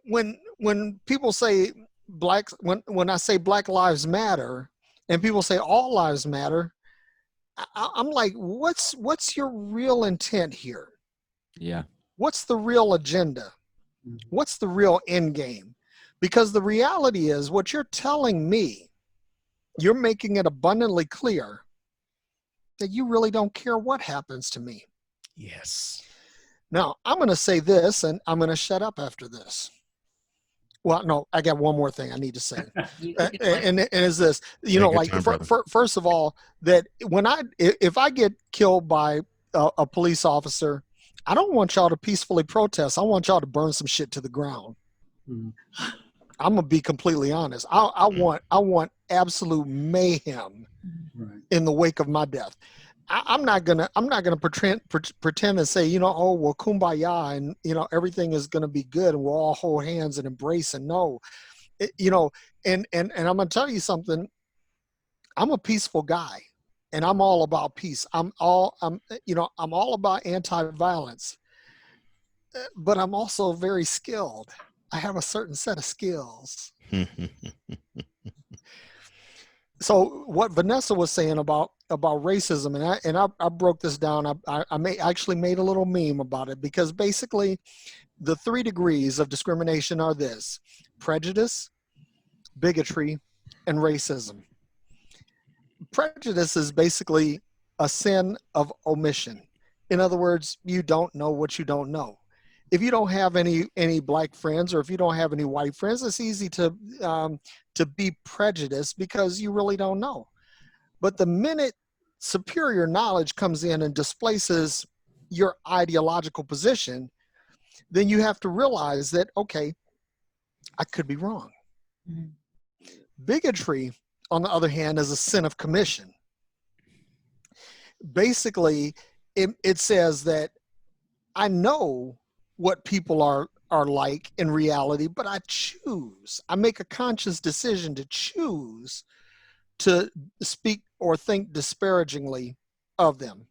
S5: when people say when I say Black Lives Matter, and people say all lives matter, I'm like, what's your real intent here?
S4: Yeah.
S5: What's the real agenda? What's the real end game? Because the reality is, what you're telling me, you're making it abundantly clear that you really don't care what happens to me.
S6: Yes.
S5: Now, I'm going to say this, and I'm going to shut up after this. Well, no, I got one more thing I need to say. And is this, you know, like, first of all, that if I get killed by a police officer, I don't want y'all to peacefully protest. I want y'all to burn some shit to the ground. I'm going to be completely honest. I want absolute mayhem in the wake of my death. I'm not gonna pretend and say, you know, oh, well, kumbaya, and, you know, everything is gonna be good and we'll all hold hands and embrace. And no, you know, and I'm gonna tell you something. I'm a peaceful guy, and I'm all about peace. I'm all about anti-violence, but I'm also very skilled. I have a certain set of skills. So what Vanessa was saying about racism, and I broke this down. I actually made a little meme about it, because basically the 3 degrees of discrimination are this: prejudice, bigotry, and racism. Prejudice is basically a sin of omission. In other words, you don't know what you don't know. If you don't have any black friends, or if you don't have any white friends, it's easy to be prejudiced because you really don't know. But the minute superior knowledge comes in and displaces your ideological position, then you have to realize that, okay, I could be wrong.
S2: Mhm.
S5: Bigotry, on the other hand, is a sin of commission. Basically, it says that I know what people are like in reality, but I make a conscious decision to choose to speak or think disparagingly of them.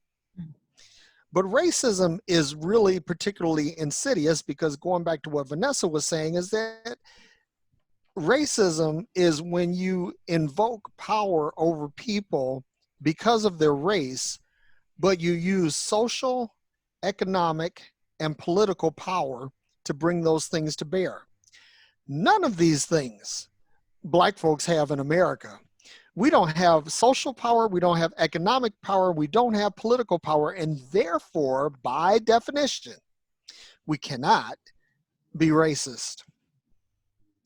S5: But racism is really particularly insidious, because going back to what Vanessa was saying, is that racism is when you invoke power over people because of their race, but you use social, economic, and political power to bring those things to bear. None of these things black folks have in America. We don't have social power, we don't have economic power, we don't have political power, and therefore, by definition, we cannot be racist.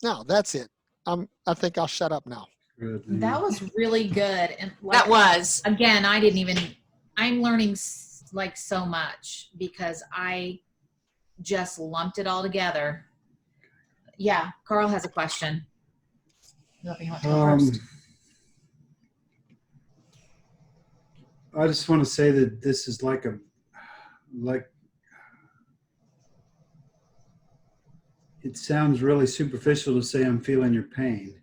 S5: Now, that's it. I think I'll shut up now.
S1: Good, man.
S2: That was really good. And
S7: That was.
S2: again, I'm learning like so much, because I just lumped it all together. Yeah, Carl has a question. You want to go first?
S1: I just want to say that this is like it sounds really superficial to say I'm feeling your pain.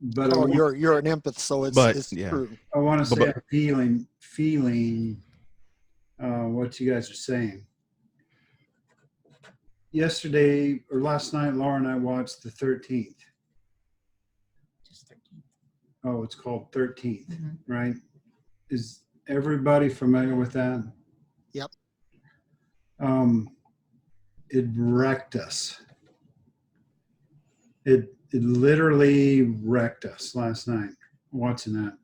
S1: But
S5: Oh, you're an empath, so it's
S6: yeah.
S5: true.
S1: I want to say
S6: But-
S1: I'm feeling what you guys are saying. Yesterday or last night, Laura and I watched the 13th.
S2: Just 13.
S1: Oh, it's called 13th,
S2: Mhm.
S1: right? Is everybody familiar with that?
S5: Yep.
S1: It wrecked us. It literally wrecked us last night watching that.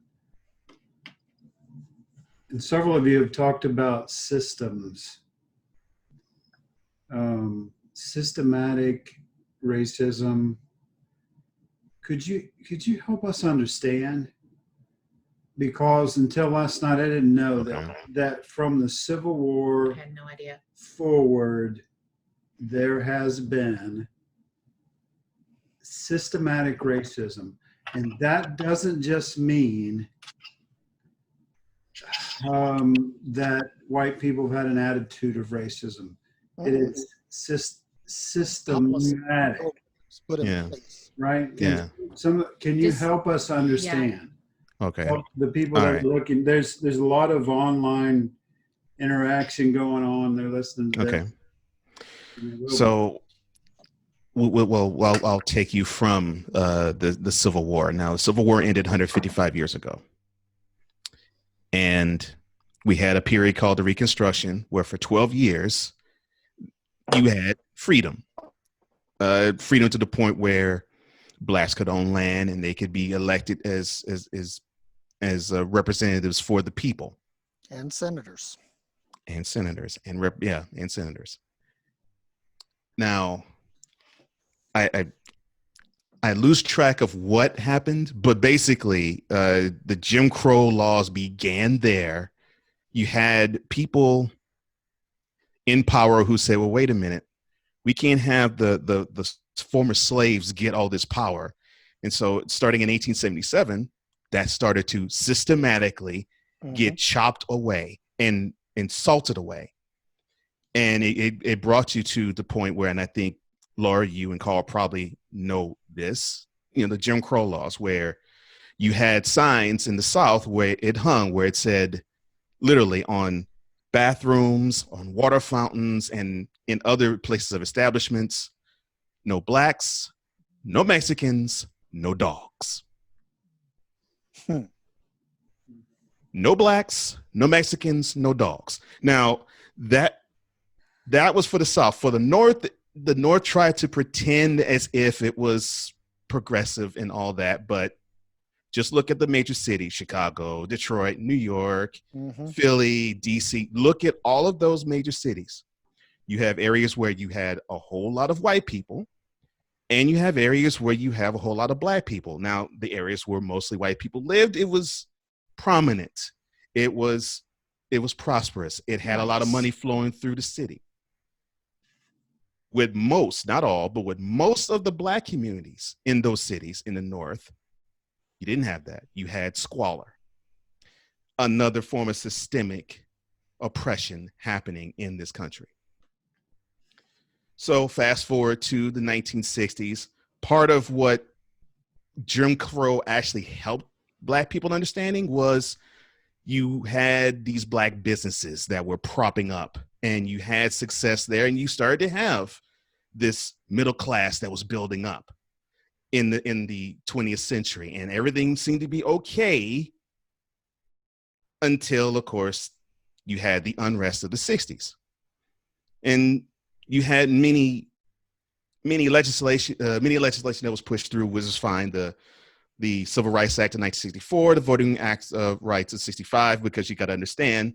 S1: And several of you have talked about systems, systematic racism. Could you help us understand? Because until last night, I didn't know that from the Civil War
S2: I had no idea.
S1: forward, there has been systematic racism. And that doesn't just mean that white people have had an attitude of racism. It is systematic,
S5: Put in
S6: Yeah.
S5: place.
S1: right?
S6: Yeah.
S1: Can you
S2: Just-
S1: help us understand?
S6: Okay.
S1: Help the people that
S6: All
S1: are
S6: right.
S1: looking, there's a lot of online interaction going on. They're listening to
S6: Okay.
S1: this.
S6: So, I'll take you from the Civil War. Now, the Civil War ended 155 years ago. And we had a period called the Reconstruction, where for 12 years, you had freedom. Freedom to the point where blacks could own land and they could be elected as representatives for the people.
S5: And senators.
S6: And senators. And senators. Now, I lose track of what happened, but basically, the Jim Crow laws began there. You had people in power who say, well, wait a minute, we can't have the former slaves get all this power. And so starting in 1877, that started to systematically get chopped away and salted away. And it brought you to the point where, and I think Laura, you and Carl probably know this, the Jim Crow laws, where you had signs in the South where it hung, where it said literally on bathrooms, on water fountains, and in other places of establishments, no blacks, no Mexicans, no dogs.
S5: Hmm.
S6: No blacks, no Mexicans, no dogs. Now, that was for the South. For the North tried to pretend as if it was progressive and all that, but just look at the major cities: Chicago, Detroit, New York, Philly, DC. Look at all of those major cities. You have areas where you had a whole lot of white people, and you have areas where you have a whole lot of black people. Now, the areas where mostly white people lived, it was prominent. It was prosperous. It had a lot of money flowing through the city. With most, not all, but with most of the black communities in those cities in the North, you didn't have that. You had squalor, another form of systemic oppression happening in this country. So fast forward to the 1960s, part of what Jim Crow actually helped black people understanding was you had these black businesses that were propping up, and you had success there, and you started to have this middle class that was building up in the 20th century, and everything seemed to be okay until, of course, you had the unrest of the 60s. And you had many legislation that was pushed through, which was fine. The Civil Rights Act of 1964, the Voting Act of Rights of 65, because you got to understand,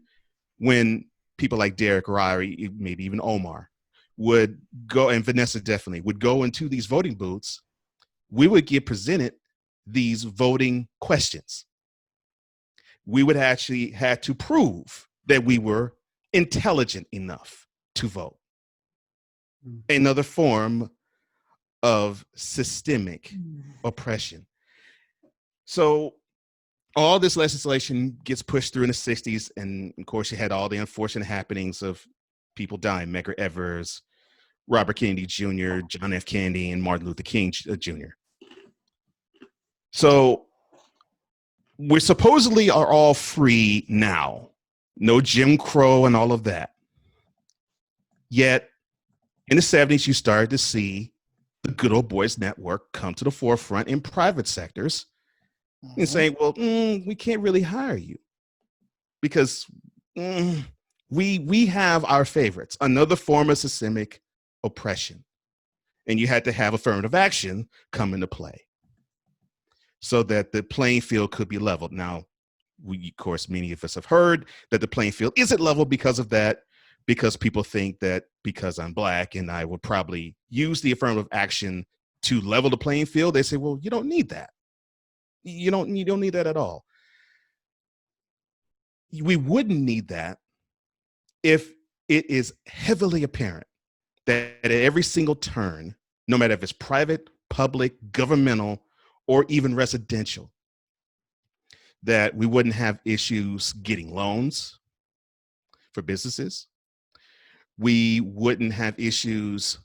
S6: when people like Derrick, Ryrie, maybe even Omar would go, and Vanessa definitely would go into these voting booths, we would get presented these voting questions. We would actually have to prove that we were intelligent enough to vote. Another form of systemic oppression. So all this legislation gets pushed through in the 60s. And of course, you had all the unfortunate happenings of people dying: Medgar Evers, Robert Kennedy Jr., John F. Kennedy, and Martin Luther King Jr. So we supposedly are all free now. No Jim Crow and all of that. Yet in the 70s, you started to see the Good Old Boys Network come to the forefront in private sectors and saying, well, we can't really hire you because we have our favorites. Another form of systemic oppression. And you had to have affirmative action come into play so that the playing field could be leveled. Now, of course, many of us have heard that the playing field isn't level because of that, because people think that because I'm black and I would probably use the affirmative action to level the playing field, they say, well, you don't need that. You don't need that at all. We wouldn't need that if it is heavily apparent that at every single turn, no matter if it's private, public, governmental, or even residential, that we wouldn't have issues getting loans for businesses. We wouldn't have issues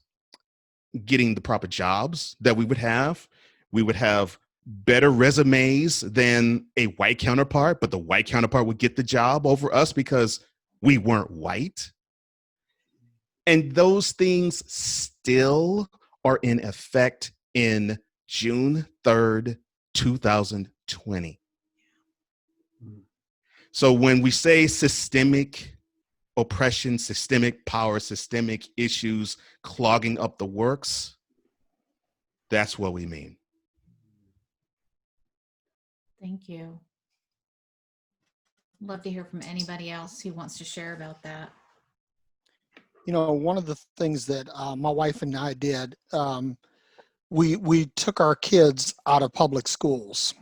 S6: getting the proper jobs that we would have. We would have better resumes than a white counterpart, but the white counterpart would get the job over us because we weren't white. And those things still are in effect in June 3rd, 2020. So when we say systemic oppression, systemic power, systemic issues clogging up the works, that's what we mean.
S2: Thank you. Love to hear from anybody else who wants to share about that.
S5: You know, one of the things that my wife and I did, we took our kids out of public schools,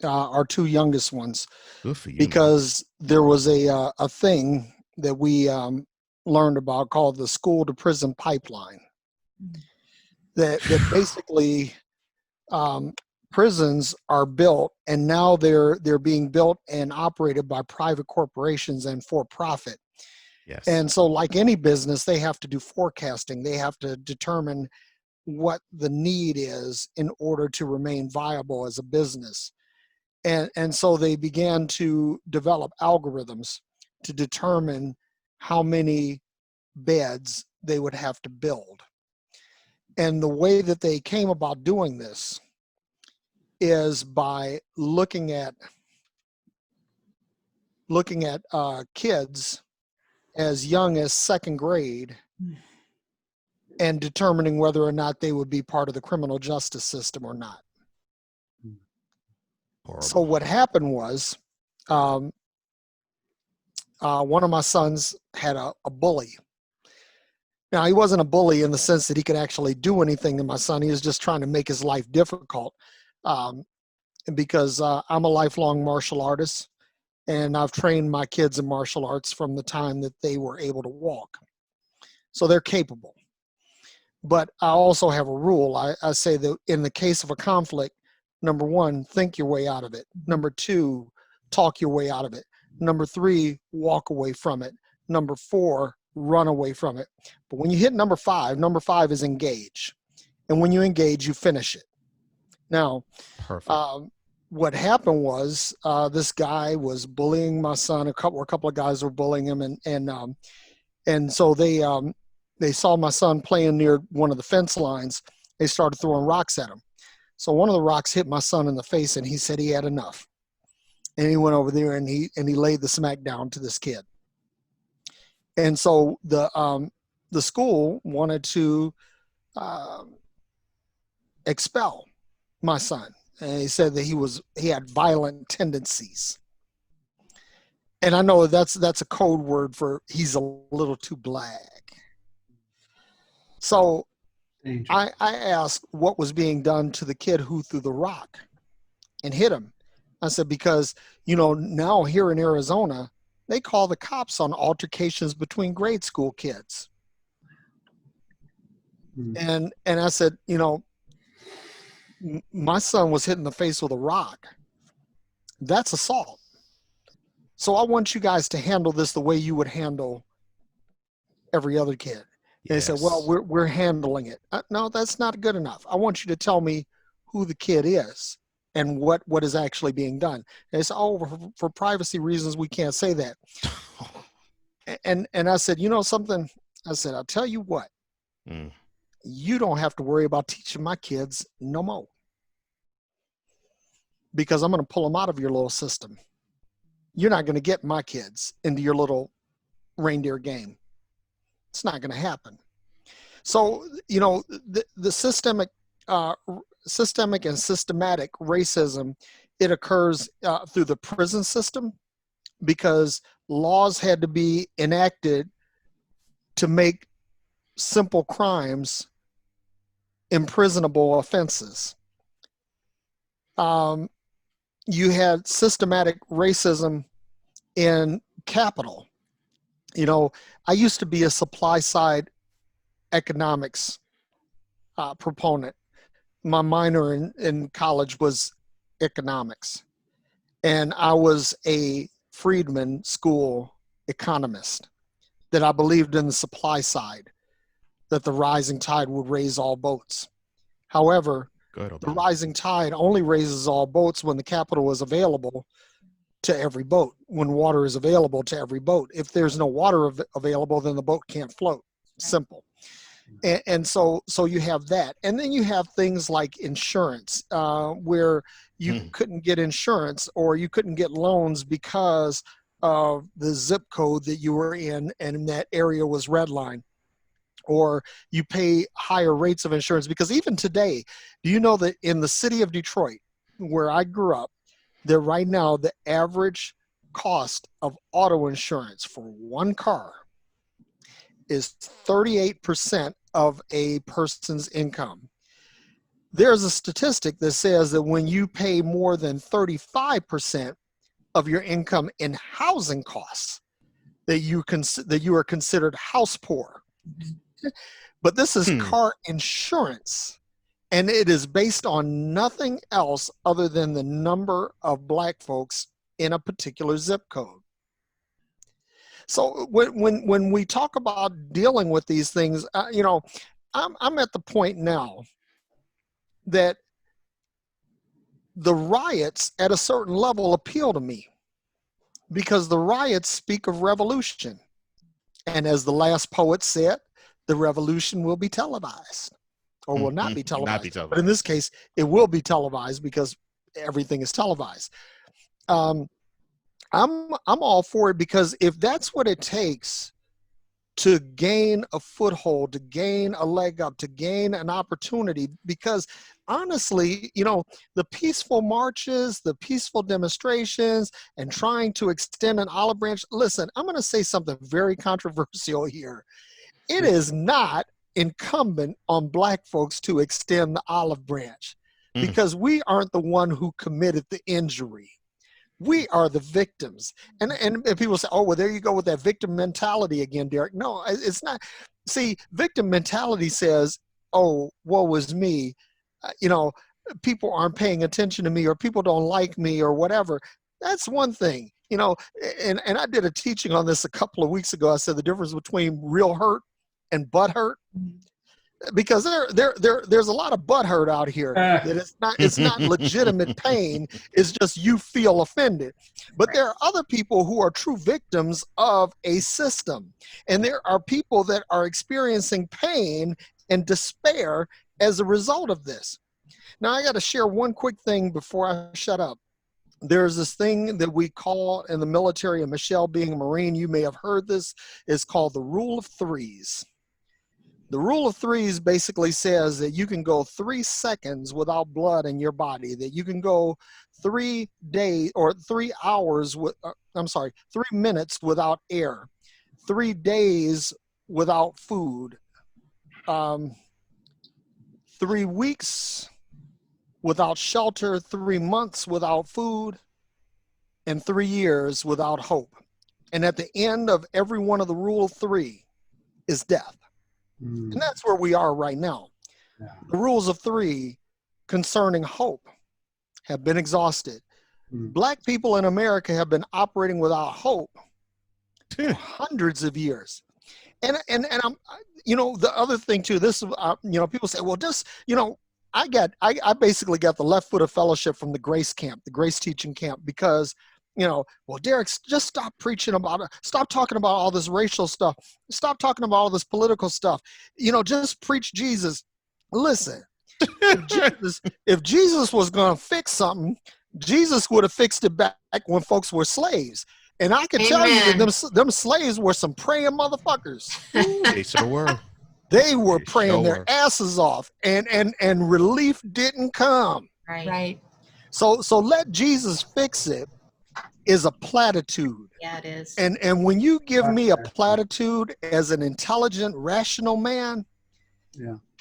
S5: our two youngest ones,
S6: Good for you,
S5: because there was a thing that we learned about called the school to prison pipeline. That basically prisons are built, and now they're being built and operated by private corporations and for profit.
S6: Yes.
S5: And so, like any business, they have to do forecasting. They have to determine what the need is in order to remain viable as a business. And so they began to develop algorithms to determine how many beds they would have to build. And the way that they came about doing this is by looking at kids as young as second grade and determining whether or not they would be part of the criminal justice system or not.
S6: Horrible.
S5: So what happened was, one of my sons had a bully. Now, he wasn't a bully in the sense that he could actually do anything to my son. He was just trying to make his life difficult. Because I'm a lifelong martial artist, and I've trained my kids in martial arts from the time that they were able to walk. So they're capable. But I also have a rule. I say that in the case of a conflict, number one, think your way out of it. Number two, talk your way out of it. Number three, walk away from it. Number four, run away from it. But when you hit number five is engage. And when you engage, you finish it. Now,
S6: Perfect.
S5: What happened was this guy was bullying my son. A couple of guys were bullying him, and so they saw my son playing near one of the fence lines. They started throwing rocks at him. So one of the rocks hit my son in the face, and he said he had enough. And he went over there and he laid the smack down to this kid. And so the school wanted to expel my son. And he said that he had violent tendencies. And I know that's a code word for he's a little too black. So I asked what was being done to the kid who threw the rock and hit him. I said, because, now here in Arizona, they call the cops on altercations between grade school kids. And I said, my son was hit in the face with a rock. That's assault. So I want you guys to handle this the way you would handle every other kid. And they said, well, we're handling it. No, that's not good enough. I want you to tell me who the kid is and what is actually being done. And they said, oh, for privacy reasons, we can't say that. And I said, something? I said, I'll tell you what. You don't have to worry about teaching my kids no more, because I'm going to pull them out of your little system. You're not going to get my kids into your little reindeer game. It's not going to happen. So, the systemic and systematic racism, it occurs through the prison system, because laws had to be enacted to make simple crimes imprisonable offenses. You had systematic racism in capital. I used to be a supply side economics proponent. My minor in college was economics, and I was a Friedman School economist, that I believed in the supply side, that the rising tide would raise all boats. However, the rising tide only raises all boats when the capital is available to every boat, when water is available to every boat. If there's no water available, then the boat can't float. Simple. And so you have that. And then you have things like insurance, where you couldn't get insurance, or you couldn't get loans because of the zip code that you were in, and that area was redline. Or you pay higher rates of insurance, because even today, do you know that in the city of Detroit, where I grew up, that right now the average cost of auto insurance for one car is 38% of a person's income. There's a statistic that says that when you pay more than 35% of your income in housing costs, that you are considered house poor. But this is car insurance, and it is based on nothing else other than the number of black folks in a particular zip code. So when we talk about dealing with these things, I'm at the point now that the riots at a certain level appeal to me, because the riots speak of revolution. And as the last poet said, the revolution will be televised, or will not be televised. But in this case, it will be televised, because everything is televised. I'm all for it, because if that's what it takes to gain a foothold, to gain a leg up, to gain an opportunity, because honestly, the peaceful marches, the peaceful demonstrations, and trying to extend an olive branch. Listen, I'm going to say something very controversial here. It is not incumbent on Black folks to extend the olive branch, because we aren't the one who committed the injury. We are the victims. And people say, oh, well, there you go with that victim mentality again, Derrick. No, it's not. See, victim mentality says, oh, woe was me. People aren't paying attention to me, or people don't like me, or whatever. That's one thing, and I did a teaching on this a couple of weeks ago. I said the difference between real hurt and butt hurt. Because there's a lot of butt hurt out here that it's not legitimate pain. It's just you feel offended. But there are other people who are true victims of a system, and there are people that are experiencing pain and despair as a result of this. Now, I got to share one quick thing before I shut up. There's this thing that we call in the military, and Michelle being a Marine, you may have heard this, is called the rule of threes. The rule of threes basically says that you can go 3 seconds without blood in your body, that you can go 3 days or 3 hours, 3 minutes without air, 3 days without food, 3 weeks without shelter, 3 months without food, and 3 years without hope. And at the end of every one of the rule of three is death. And that's where we are right now. Yeah. The rules of three concerning hope have been exhausted. Black people in America have been operating without hope for hundreds of years. And I'm, the other thing too, this, people say, well, just, I basically got the left foot of fellowship from the Grace camp, the Grace teaching camp, because well, Derrick, just stop preaching about it. Stop talking about all this racial stuff. Stop talking about all this political stuff. Just preach Jesus. Listen, if Jesus was going to fix something, Jesus would have fixed it back when folks were slaves. And I can tell you that them slaves were some praying motherfuckers.
S6: They sure were.
S5: They were praying their asses off, and relief didn't come.
S2: Right.
S5: So let Jesus fix it is a platitude.
S2: Yeah, it is.
S5: And when you give me a platitude as an intelligent, rational man,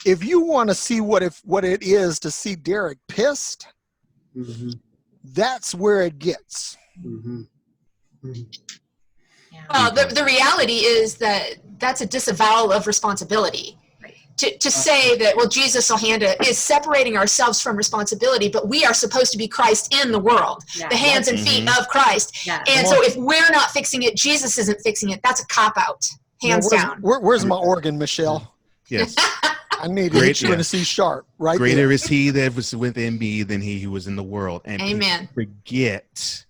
S5: if you want to see what it is to see Derrick pissed, that's where it gets.
S7: Well, the reality is that that's a disavowal of responsibility. To say that, well, Jesus will hand it, is separating ourselves from responsibility, but we are supposed to be Christ in the world, the hands and feet of Christ. And so if we're not fixing it, Jesus isn't fixing it. That's a cop-out, hands down.
S5: Where's my organ, Michelle?
S6: Yes.
S5: I need to hit you in a C sharp, right?
S6: Greater is he that was within me than he who was in the world. And
S7: amen.
S6: Forget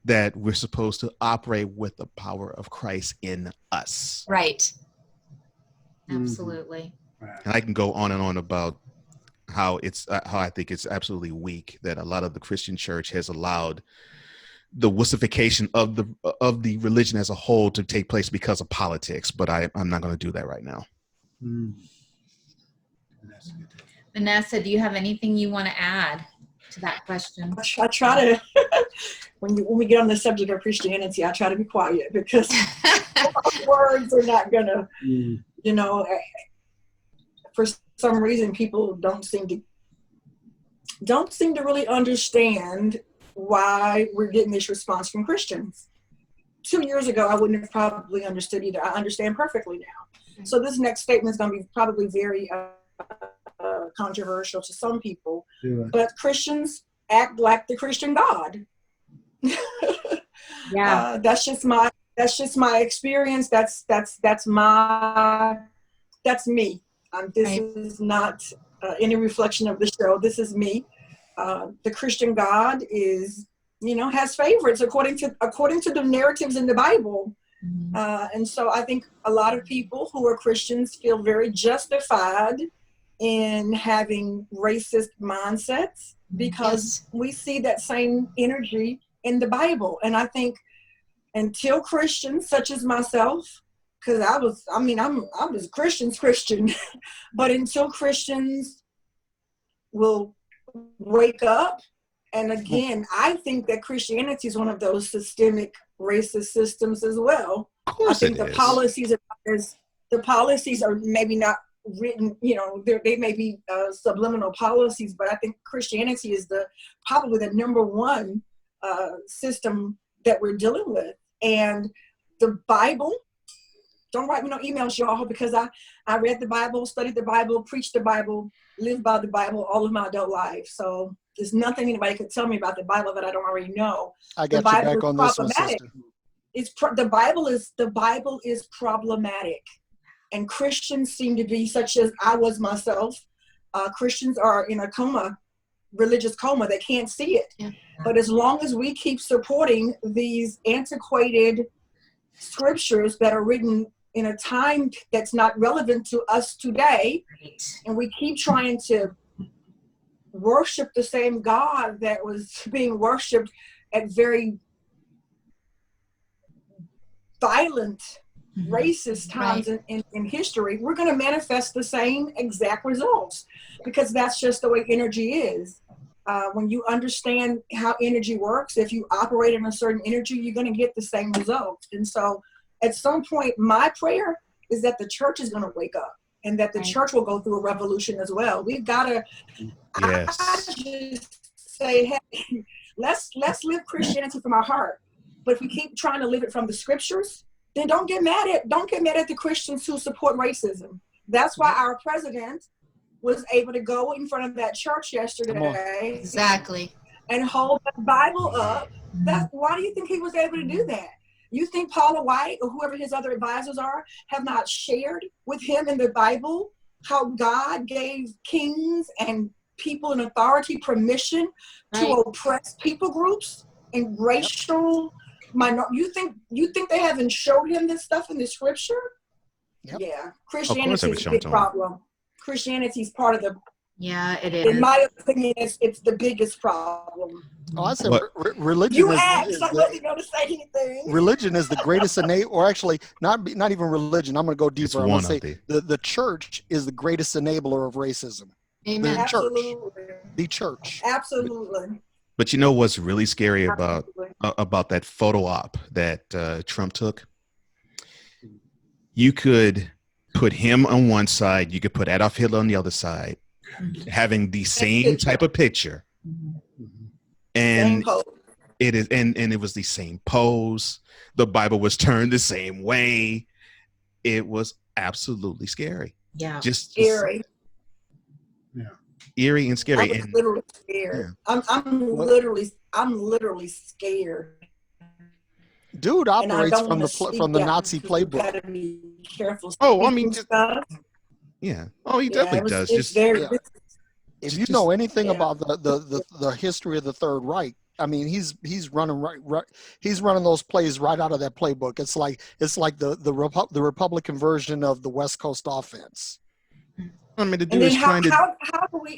S6: that we're supposed to operate with the power of Christ in us.
S7: Right.
S2: Absolutely.
S6: And I can go on and on about how I think it's absolutely weak that a lot of the Christian church has allowed the wussification of the religion as a whole to take place because of politics. But I'm not going to do that right now.
S2: Vanessa, do you have anything you want to add to that question?
S3: I try to, when we get on the subject of Christianity, I try to be quiet, because words are not going to, for some reason, people don't seem to really understand why we're getting this response from Christians. 2 years ago, I wouldn't have probably understood either. I understand perfectly now. So this next statement is going to be probably very controversial to some people, but Christians act like the Christian God. That's just my experience. That's me. This is not any reflection of the show. This is me. The Christian God is, has favorites according to the narratives in the Bible. And so I think a lot of people who are Christians feel very justified in having racist mindsets because we see that same energy in the Bible. And I think until Christians such as myself, because I was Christian, but until Christians will wake up, and again, I think that Christianity is one of those systemic racist systems as well.
S6: Of course,
S3: I think the policies are maybe not written, they may be subliminal policies, but I think Christianity is probably the number one system that we're dealing with. And the Bible, don't write me no emails, y'all, because I read the Bible, studied the Bible, preached the Bible, lived by the Bible all of my adult life. So there's nothing anybody could tell me about the Bible that I don't already know.
S5: I got you back on this one, sister.
S3: The Bible is problematic, and Christians seem to be, such as I was myself. Christians are in a coma, religious coma. They can't see it. Yeah. But as long as we keep supporting these antiquated scriptures that are written in a time that's not relevant to us today, and we keep trying to worship the same God that was being worshiped at very violent, racist times in history, we're going to manifest the same exact results, because that's just the way energy is. When you understand how energy works, if you operate in a certain energy, you're going to get the same results. And so at some point, my prayer is that the church is going to wake up, and that the church will go through a revolution as well. We've got to just say, hey, let's live Christianity from our heart. But if we keep trying to live it from the scriptures, then don't get mad at the Christians who support racism. That's why our president was able to go in front of that church yesterday.
S7: Exactly.
S3: And hold the Bible up. Why do you think he was able to do that? You think Paula White or whoever his other advisors are have not shared with him in the Bible how God gave kings and people in authority permission to oppress people groups and racial minority? You think they haven't showed him this stuff in the scripture? Yep. Yeah, Christianity is a big problem. Christianity is part of the.
S2: Yeah, it is.
S3: In my opinion, it's the biggest problem.
S5: Oh, I said religion.
S3: You asked, I wasn't going to say anything.
S5: Religion is the greatest or actually not even religion. I'm going to go deeper. I'm going to say the church is the greatest enabler of racism.
S7: Amen.
S5: The church.
S3: Absolutely.
S6: But you know what's really scary about that photo op that Trump took? You could put him on one side, you could put Adolf Hitler on the other side, having the same type of picture. And it was the same pose. The Bible was turned the same way. It was absolutely scary.
S2: Yeah.
S6: Just
S3: scary.
S1: Yeah.
S6: Eerie and scary.
S3: I'm literally scared. Yeah. I'm literally scared.
S5: Dude operates from the Nazi playbook.
S3: Gotta be careful.
S6: Oh, I mean, yeah. Oh, he definitely does.
S5: If you know anything about the history of the Third Reich, I mean, he's running he's running those plays right out of that playbook. It's like the Republican version of the West Coast offense.
S6: I mean, the dude is trying to.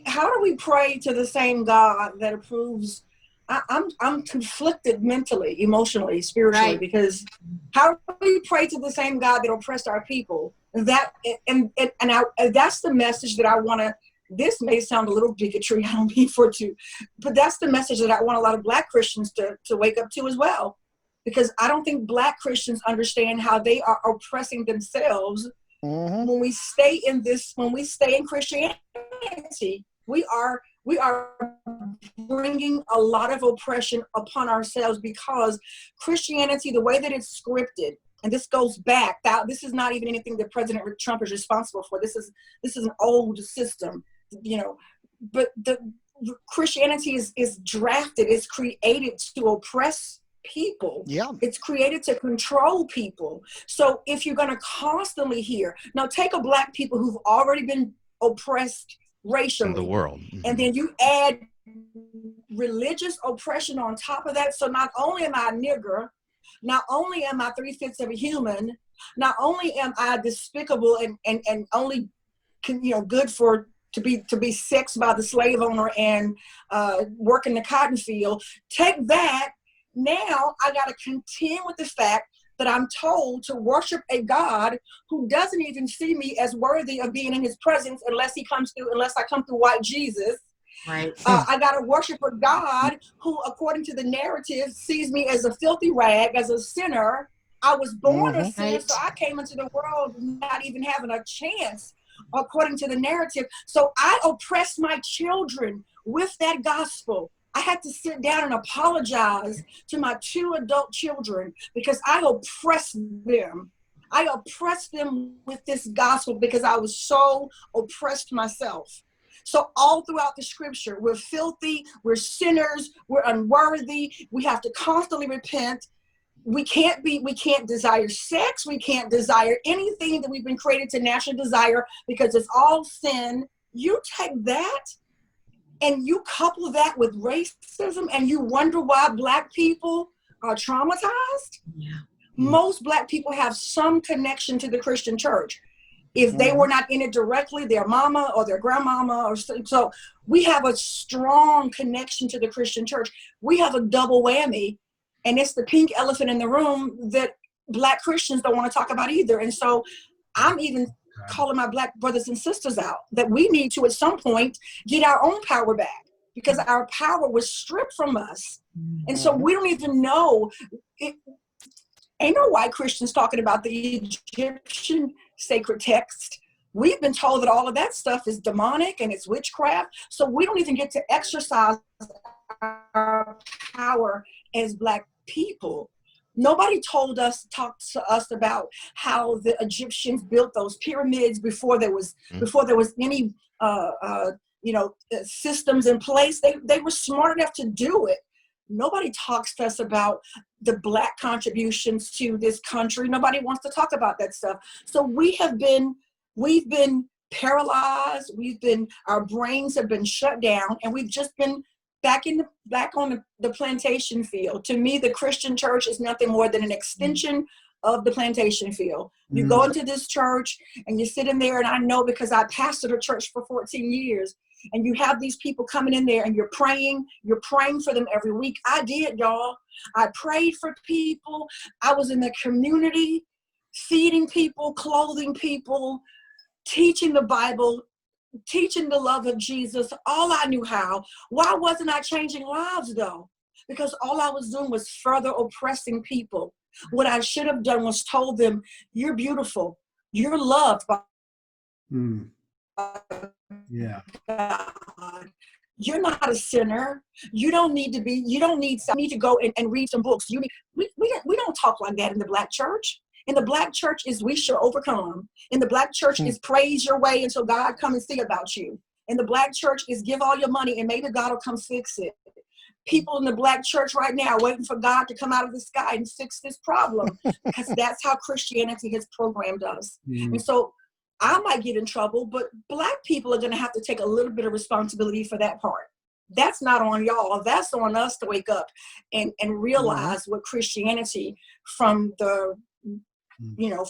S3: How do we pray to the same God that approves? I'm conflicted mentally, emotionally, spiritually, because how do we pray to the same God that oppressed our people? That's the message that I want to. This may sound a little bigotry, I don't mean for it to, but that's the message that I want a lot of Black Christians to wake up to as well, because I don't think Black Christians understand how they are oppressing themselves. When we stay in Christianity, we are bringing a lot of oppression upon ourselves, because Christianity, the way that it's scripted, and this goes back, this is not even anything that President Trump is responsible for. This is an old system, but the Christianity is drafted, it's created to oppress people. Yeah. It's created to control people. So if you're going to constantly hear, now take a Black people who've already been oppressed racially
S6: in the world,
S3: and then you add religious oppression on top of that. So not only am I a nigger, not only am I 3/5 of a human, not only am I despicable and only good for to be sexed by the slave owner and work in the cotton field. Take that. Now I got to contend with the fact that I'm told to worship a God who doesn't even see me as worthy of being in his presence unless I come through white Jesus.
S2: Right.
S3: I got to worship a God who, according to the narrative, sees me as a filthy rag, as a sinner. I was born a sinner, so I came into the world not even having a chance, according to the narrative. So I oppressed my children with that gospel. I had to sit down and apologize to my 2 adult children because I oppressed them. I oppressed them with this gospel because I was so oppressed myself. So all throughout the scripture, we're filthy, we're sinners, we're unworthy. We have to constantly repent. We can't desire sex. We can't desire anything that we've been created to naturally desire because it's all sin. You take that and you couple that with racism and you wonder why Black people are traumatized.
S2: Yeah.
S3: Most Black people have some connection to the Christian church. If they were not in it directly, their mama or their grandmama, or so we have a strong connection to the Christian church. We have a double whammy, and it's the pink elephant in the room that Black Christians don't want to talk about either. And so I'm even calling my Black brothers and sisters out that we need to, at some point, get our own power back because our power was stripped from us. And so we don't even know. Ain't no white Christians talking about the Egyptian sacred text. We've been told that all of that stuff is demonic and it's witchcraft. So we don't even get to exercise our power as Black people. Nobody talked to us about how the Egyptians built those pyramids before there was any systems in place. They were smart enough to do it. Nobody talks to us about the Black contributions to this country. Nobody wants to talk about that stuff. So we've been paralyzed. Our brains have been shut down, and we've just been back on the plantation field. To me, the Christian church is nothing more than an extension of the plantation field. You go into this church and you sit in there, and I know because I pastored a church for 14 years, and you have these people coming in there and you're praying for them every week. I did, y'all. I prayed for people. I was in the community, feeding people, clothing people, teaching the Bible, teaching the love of Jesus, all I knew how. Why wasn't I changing lives though? Because all I was doing was further oppressing people. What I should have done was told them, you're beautiful. You're loved by God. You're not a sinner. You need to go and read some books. We don't talk like that in the Black church. In the Black church is we shall overcome. In the Black church is praise your way until God come and see about you. In the Black church is give all your money and maybe God will come fix it. People in the Black church right now are waiting for God to come out of the sky and fix this problem because that's how Christianity has programmed us. And so I might get in trouble, but Black people are going to have to take a little bit of responsibility for that part. That's not on y'all. That's on us to wake up and realize what Christianity from the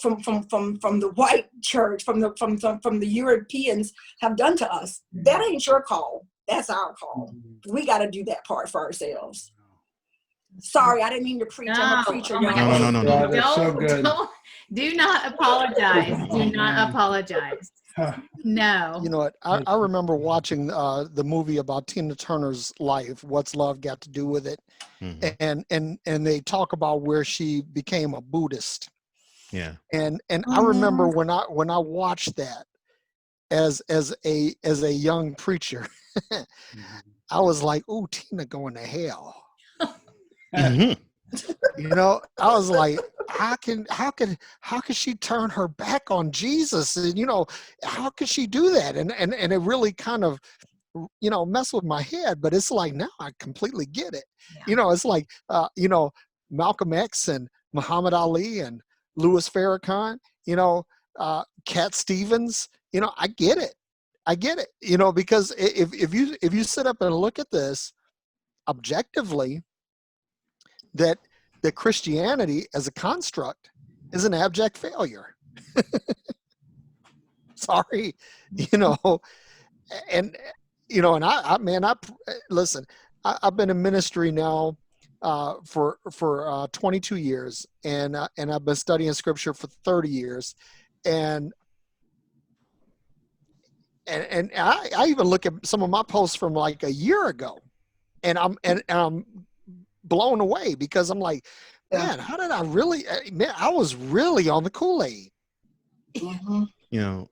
S3: from the white church, from the Europeans have done to us. That ain't your call. That's our call. We got to do that part for ourselves. Sorry, I didn't mean to preach. I'm a preacher.
S2: Oh
S6: No.
S1: That's so good.
S2: Do not apologize. Do not apologize. No.
S5: You know what? I remember watching the movie about Tina Turner's life. What's Love Got to Do with It? And they talk about where she became a Buddhist.
S6: Yeah.
S5: And I remember when I watched that as a young preacher, I was like, "Ooh, Tina going to hell." You know, I was like, how can she turn her back on Jesus? And how could she do that? And it really kind of messed with my head. But it's like now I completely get it. Yeah. It's like Malcolm X and Muhammad Ali and Louis Farrakhan. Cat Stevens. I get it. Because if you sit up and look at this objectively, that Christianity as a construct is an abject failure. Sorry, And and listen, I've been in ministry now for 22 years, and I've been studying scripture for 30 years, and I even look at some of my posts from like a year ago, and I'm blown away because I'm like, man, how did I really? Man, I was really on the Kool-Aid.
S3: Mhm.
S2: Yeah.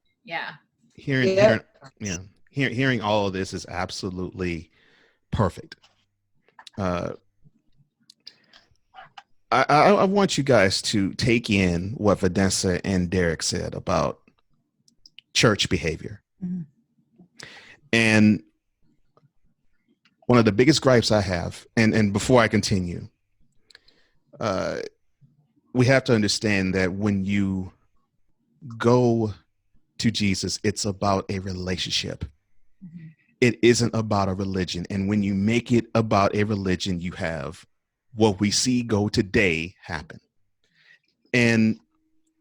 S6: Hearing all of this is absolutely perfect. I want you guys to take in what Vanessa and Derrick said about church behavior.
S2: Mhm.
S6: And one of the biggest gripes I have, and before I continue, we have to understand that when you go to Jesus, it's about a relationship.
S2: Mhm.
S6: It isn't about a religion. And when you make it about a religion, you have what we see go today happen. And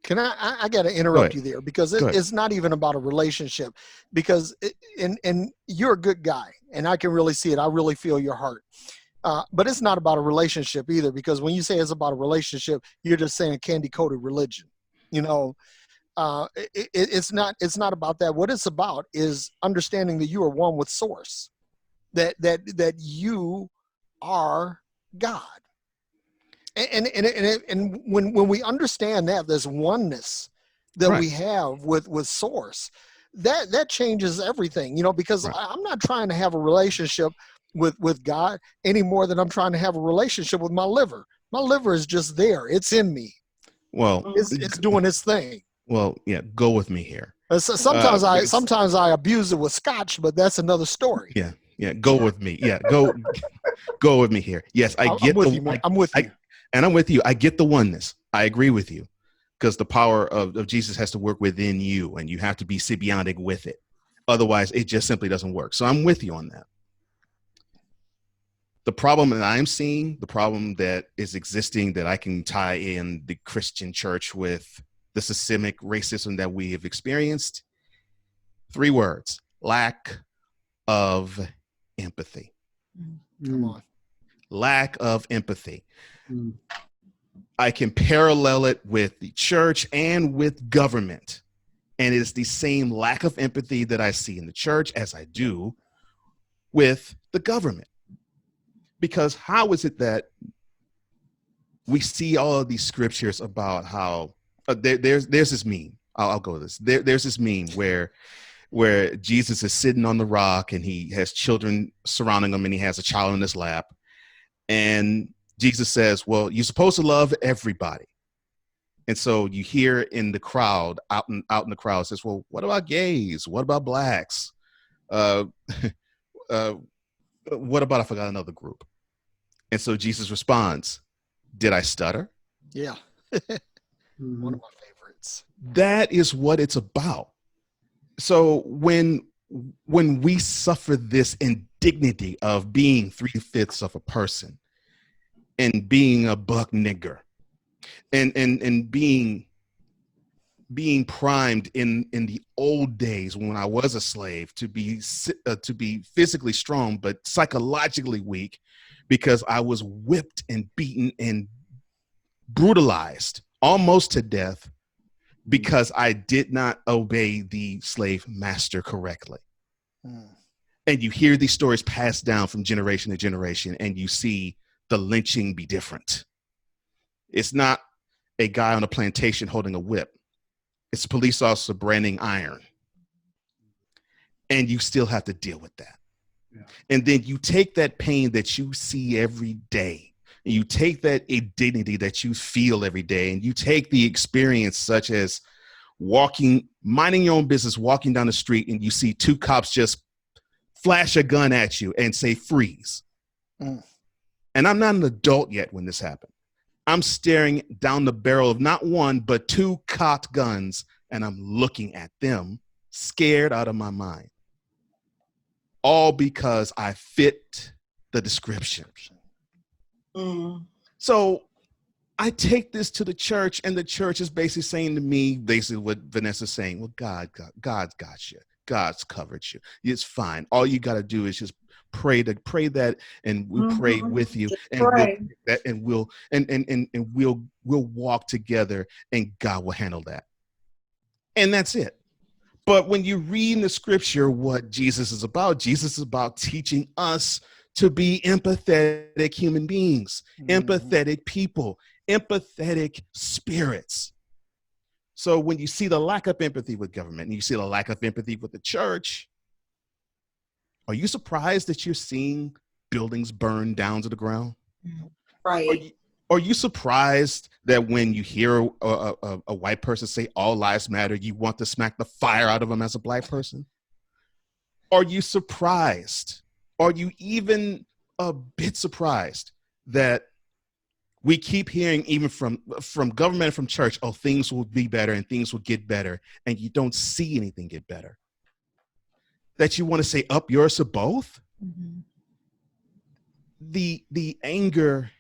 S5: Can I got to interrupt you there because it's not even about a relationship, because and you're a good guy and I can really see it. I really feel your heart. But it's not about a relationship either, because when you say it's about a relationship, you're just saying candy coated religion. It's not about that. What it's about is understanding that you are one with source, that you are God. And when we understand that there's oneness that we have with source, that changes everything, because I'm not trying to have a relationship with God any more than I'm trying to have a relationship with my liver. My liver is just there. It's in me.
S6: Well,
S5: it's doing its thing.
S6: Well, yeah, go with me here.
S5: Sometimes I abuse it with scotch, but that's another story.
S6: Yeah, go with me. Yeah, go with me here. Yes, I'm with you, man. I'm with you. And I'm with you. I get the oneness. I agree with you, because the power of Jesus has to work within you, and you have to be symbiotic with it. Otherwise, it just simply doesn't work. So I'm with you on that. The problem that I'm seeing, the problem that is existing, that I can tie in the Christian church with the systemic racism that we have experienced, 3 words: lack of empathy.
S5: Come on.
S6: Lack of empathy. I can parallel it with the church and with government. And it's the same lack of empathy that I see in the church as I do with the government. Because how is it that we see all of these scriptures about how there's this meme. I'll go with this. There's this meme where Jesus is sitting on the rock and he has children surrounding him and he has a child in his lap. And Jesus says, well, you're supposed to love everybody. And so you hear in the crowd, out in the crowd, says, well, what about gays? What about blacks? What about, I forgot another group. And so Jesus responds, did I stutter?
S5: Yeah. One of my favorites.
S6: That is what it's about. So when we suffer this indignity of being 3/5 of a person and being a buck nigger and being primed in the old days when I was a slave to be physically strong but psychologically weak, because I was whipped and beaten and brutalized almost to death because I did not obey the slave master correctly. And you hear these stories passed down from generation to generation, and you see the lynching be different. It's not a guy on a plantation holding a whip. It's a police officer branding iron. And you still have to deal with that. Yeah. And then you take that pain that you see every day, and you take that indignity that you feel every day, and you take the experience such as minding your own business, walking down the street, and you see 2 cops just flash a gun at you and say, freeze. And I'm not an adult yet when this happened. I'm staring down the barrel of not 1, but 2 cocked guns, and I'm looking at them, scared out of my mind. All because I fit the description. So I take this to the church, and the church is basically saying to me, basically what Vanessa's saying, well, God's got you. God's covered you. It's fine. All you got to do is just pray that, and we'll pray with you, and we'll
S3: Pray.
S6: that, and we'll walk together, and God will handle that. And that's it. But when you read in the scripture what Jesus is about teaching us to be empathetic human beings, empathetic people, empathetic spirits. So when you see the lack of empathy with government and you see the lack of empathy with the church, are you surprised that you're seeing buildings burn down to the ground?
S3: Right.
S6: Are you surprised that when you hear a white person say all lives matter, you want to smack the fire out of them as a black person? Are you surprised? Are you even a bit surprised that we keep hearing even from government and from church, oh, things will be better and things will get better, and you don't see anything get better? That you want to say up yours to both?
S2: Mm-hmm.
S6: The anger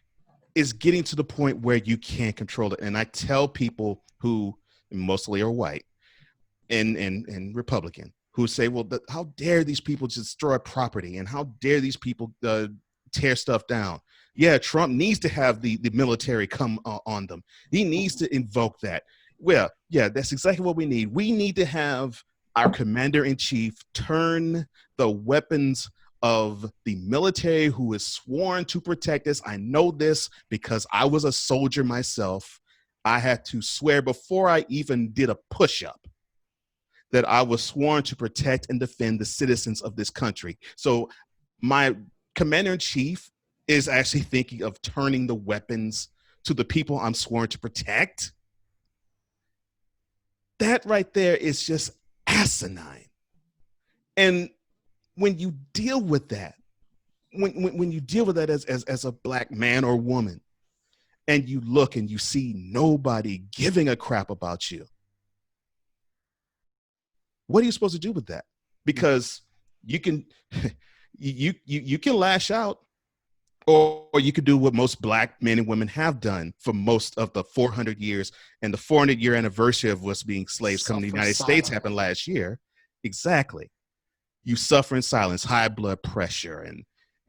S6: is getting to the point where you can't control it. And I tell people who mostly are white and Republican who say, well, how dare these people destroy property, and how dare these people tear stuff down? Yeah, Trump needs to have the military come on them. He needs to invoke that. Well, yeah, that's exactly what we need. We need to have our commander-in-chief turn the weapons of the military who is sworn to protect us. I know this because I was a soldier myself. I had to swear before I even did a push-up that I was sworn to protect and defend the citizens of this country. So my commander-in-chief is actually thinking of turning the weapons to the people I'm sworn to protect. That right there is just asinine. And when you deal with that, when you deal with that as a black man or woman, and you look and you see nobody giving a crap about you, what are you supposed to do with that? Because you can you can lash out, or you could do what most black men and women have done for most of the 400 years, and the 400-year anniversary of us being slaves coming to the United States happened last year. Exactly. You suffer in silence, high blood pressure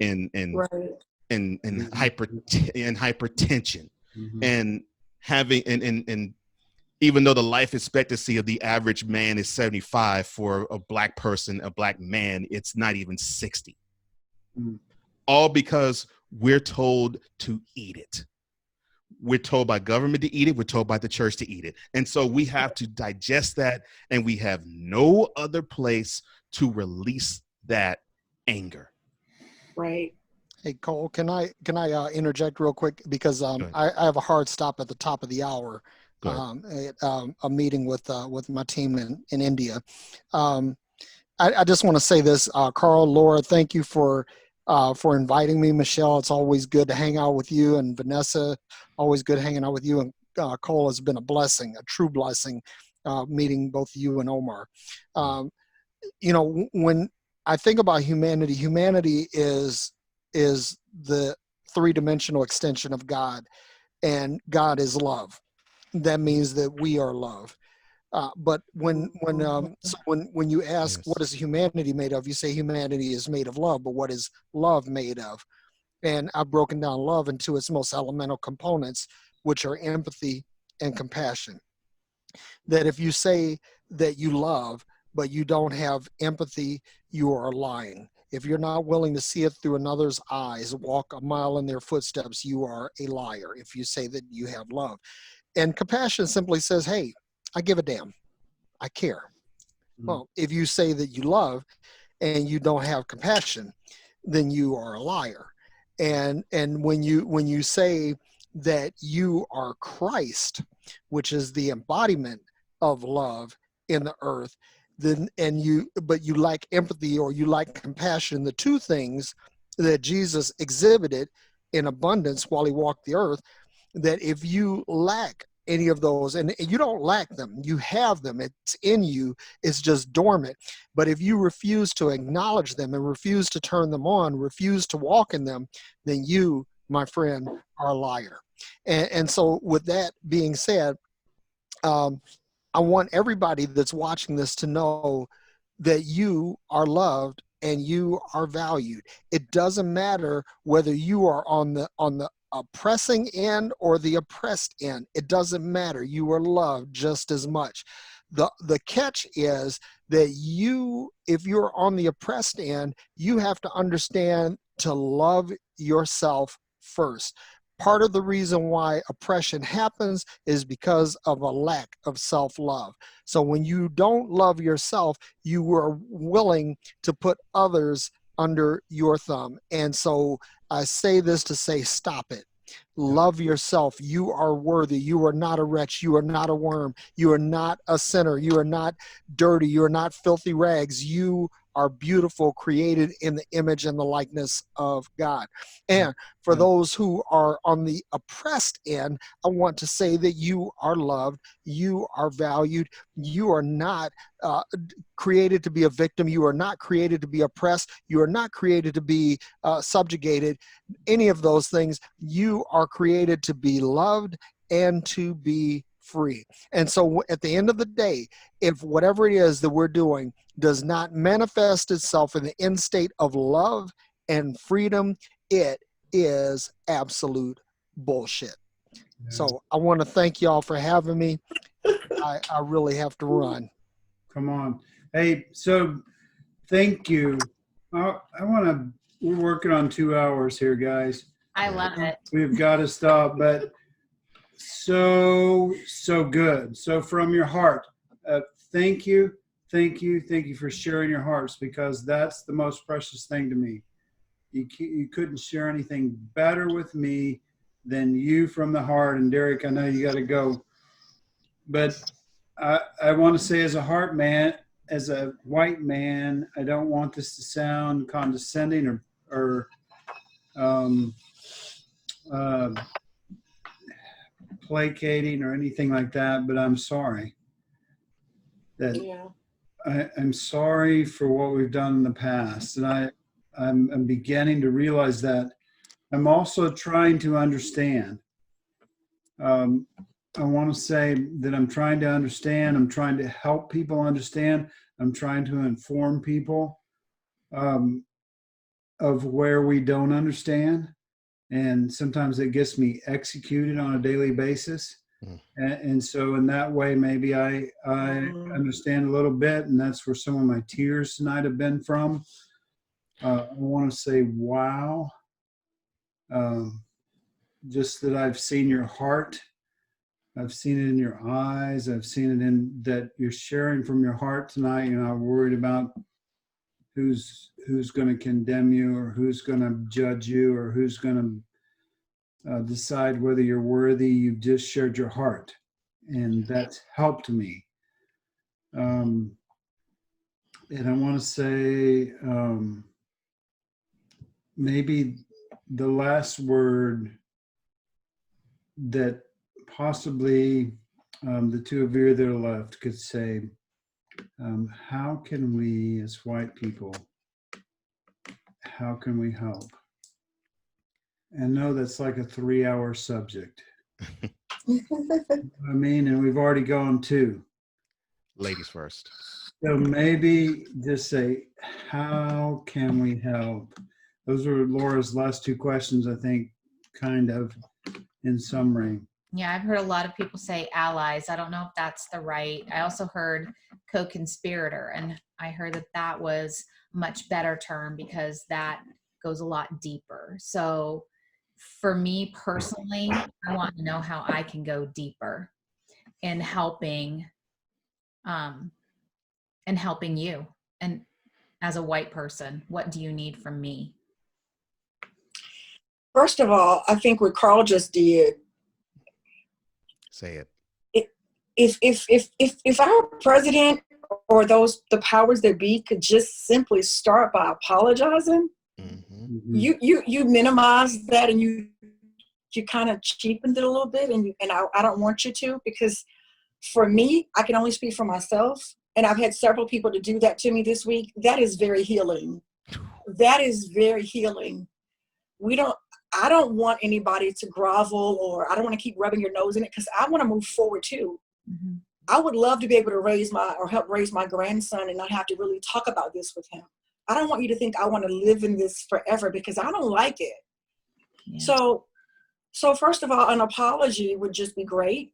S6: and hypertension, and having and even though the life expectancy of the average man is 75, for a black person, a black man, it's not even 60. All because we're told to eat it. We're told by government to eat it. We're told by the church to eat it. And so we have to digest that, and we have no other place to release that anger.
S3: Right.
S5: Hey, Cole, can I interject real quick? Because I have a hard stop at the top of the hour. At a meeting with my team in India. I just want to say this, Carl, Laura, thank you for inviting me. Michelle, it's always good to hang out with you, and Vanessa, always good hanging out with you. And Cole, has been a blessing, a true blessing, meeting both you and Omar. When I think about humanity, humanity is the three-dimensional extension of God, and God is love. That means that we are love. But when you ask, yes, what is humanity made of? You say humanity is made of love, but what is love made of? And I've broken down love into its most elemental components, which are empathy and compassion. That if you say that you love, but you don't have empathy, you are lying. If you're not willing to see it through another's eyes, walk a mile in their footsteps, you are a liar if you say that you have love. And compassion simply says, hey, I give a damn. I care. Well, if you say that you love and you don't have compassion, then you are a liar. And when you say that you are Christ, which is the embodiment of love in the earth, then but you lack empathy or you lack compassion, the two things that Jesus exhibited in abundance while he walked the earth, that if you lack any of those, and you don't lack them, you have them, it's in you, it's just dormant. But if you refuse to acknowledge them and refuse to turn them on, refuse to walk in them, then you, my friend, are a liar. And so with that being said, I want everybody that's watching this to know that you are loved and you are valued. It doesn't matter whether you are on the oppressing end or the oppressed end. It doesn't matter. You are loved just as much. The catch is that if you're on the oppressed end, you have to understand to love yourself first. Part of the reason why oppression happens is because of a lack of self-love. So when you don't love yourself, you are willing to put others under your thumb. And so I say this to say, stop it. Love yourself. You are worthy. You are not a wretch. You are not a worm. You are not a sinner. You are not dirty. You are not filthy rags. You are beautiful, created in the image and the likeness of God. And for those who are on the oppressed end, I want to say that you are loved, you are valued, you are not created to be a victim, you are not created to be oppressed, you are not created to be subjugated, any of those things. You are created to be loved and to be free. And so at the end of the day, if whatever it is that we're doing does not manifest itself in the end state of love and freedom, it is absolute bullshit. Yeah. So I want to thank y'all for having me. I really have to run.
S1: Come on. Hey, so thank you. We're working on 2 hours here, guys.
S2: I love it.
S1: We've got to stop, but so good. So from your heart, thank you for sharing your hearts, because that's the most precious thing to me. You couldn't share anything better with me than you from the heart. And Derrick, I know you got to go, but I want to say, as a heart man, as a white man, I don't want this to sound condescending or placating or anything like that, but I'm sorry. I'm sorry for what we've done in the past, and I'm beginning to realize that. I'm also trying to understand. I want to say that I'm trying to understand. I'm trying to help people understand. I'm trying to inform people of where we don't understand. And sometimes it gets me executed on a daily basis. And so in that way, maybe I understand a little bit, and that's where some of my tears tonight have been from. I want to say, wow. Just that I've seen your heart. I've seen it in your eyes. I've seen it in that you're sharing from your heart tonight. You're not worried about who's going to condemn you, or who's going to judge you, or who's going to decide whether you're worthy. You've just shared your heart, and that's helped me. And I want to say maybe the last word that possibly the two of you that are left could say, how can we as white people, how can we help? And no, that's like a 3-hour subject. I mean, and we've already gone 2.
S6: Ladies first.
S1: So maybe just say, how can we help? Those were Laura's last 2 questions, I think, kind of in summary.
S2: Yeah, I've heard a lot of people say allies. I don't know if that's the right. I also heard co-conspirator, and I heard that was a much better term because that goes a lot deeper. So for me personally, I want to know how I can go deeper in helping you. And as a white person, what do you need from me?
S3: First of all, I think what Carl just did.
S6: Say it.
S3: If our president or the powers that be could just simply start by apologizing, you minimize that, and you kind of cheapened it a little bit, and I don't want you to, because for me, I can only speak for myself, and I've had several people to do that to me this week. That is very healing. That is very healing. I don't want anybody to grovel, or I don't want to keep rubbing your nose in it, because I want to move forward too. I would love to be able to help raise my grandson and not have to really talk about this with him. I don't want you to think I want to live in this forever, because I don't like it.
S2: Yeah.
S3: So first of all, an apology would just be great.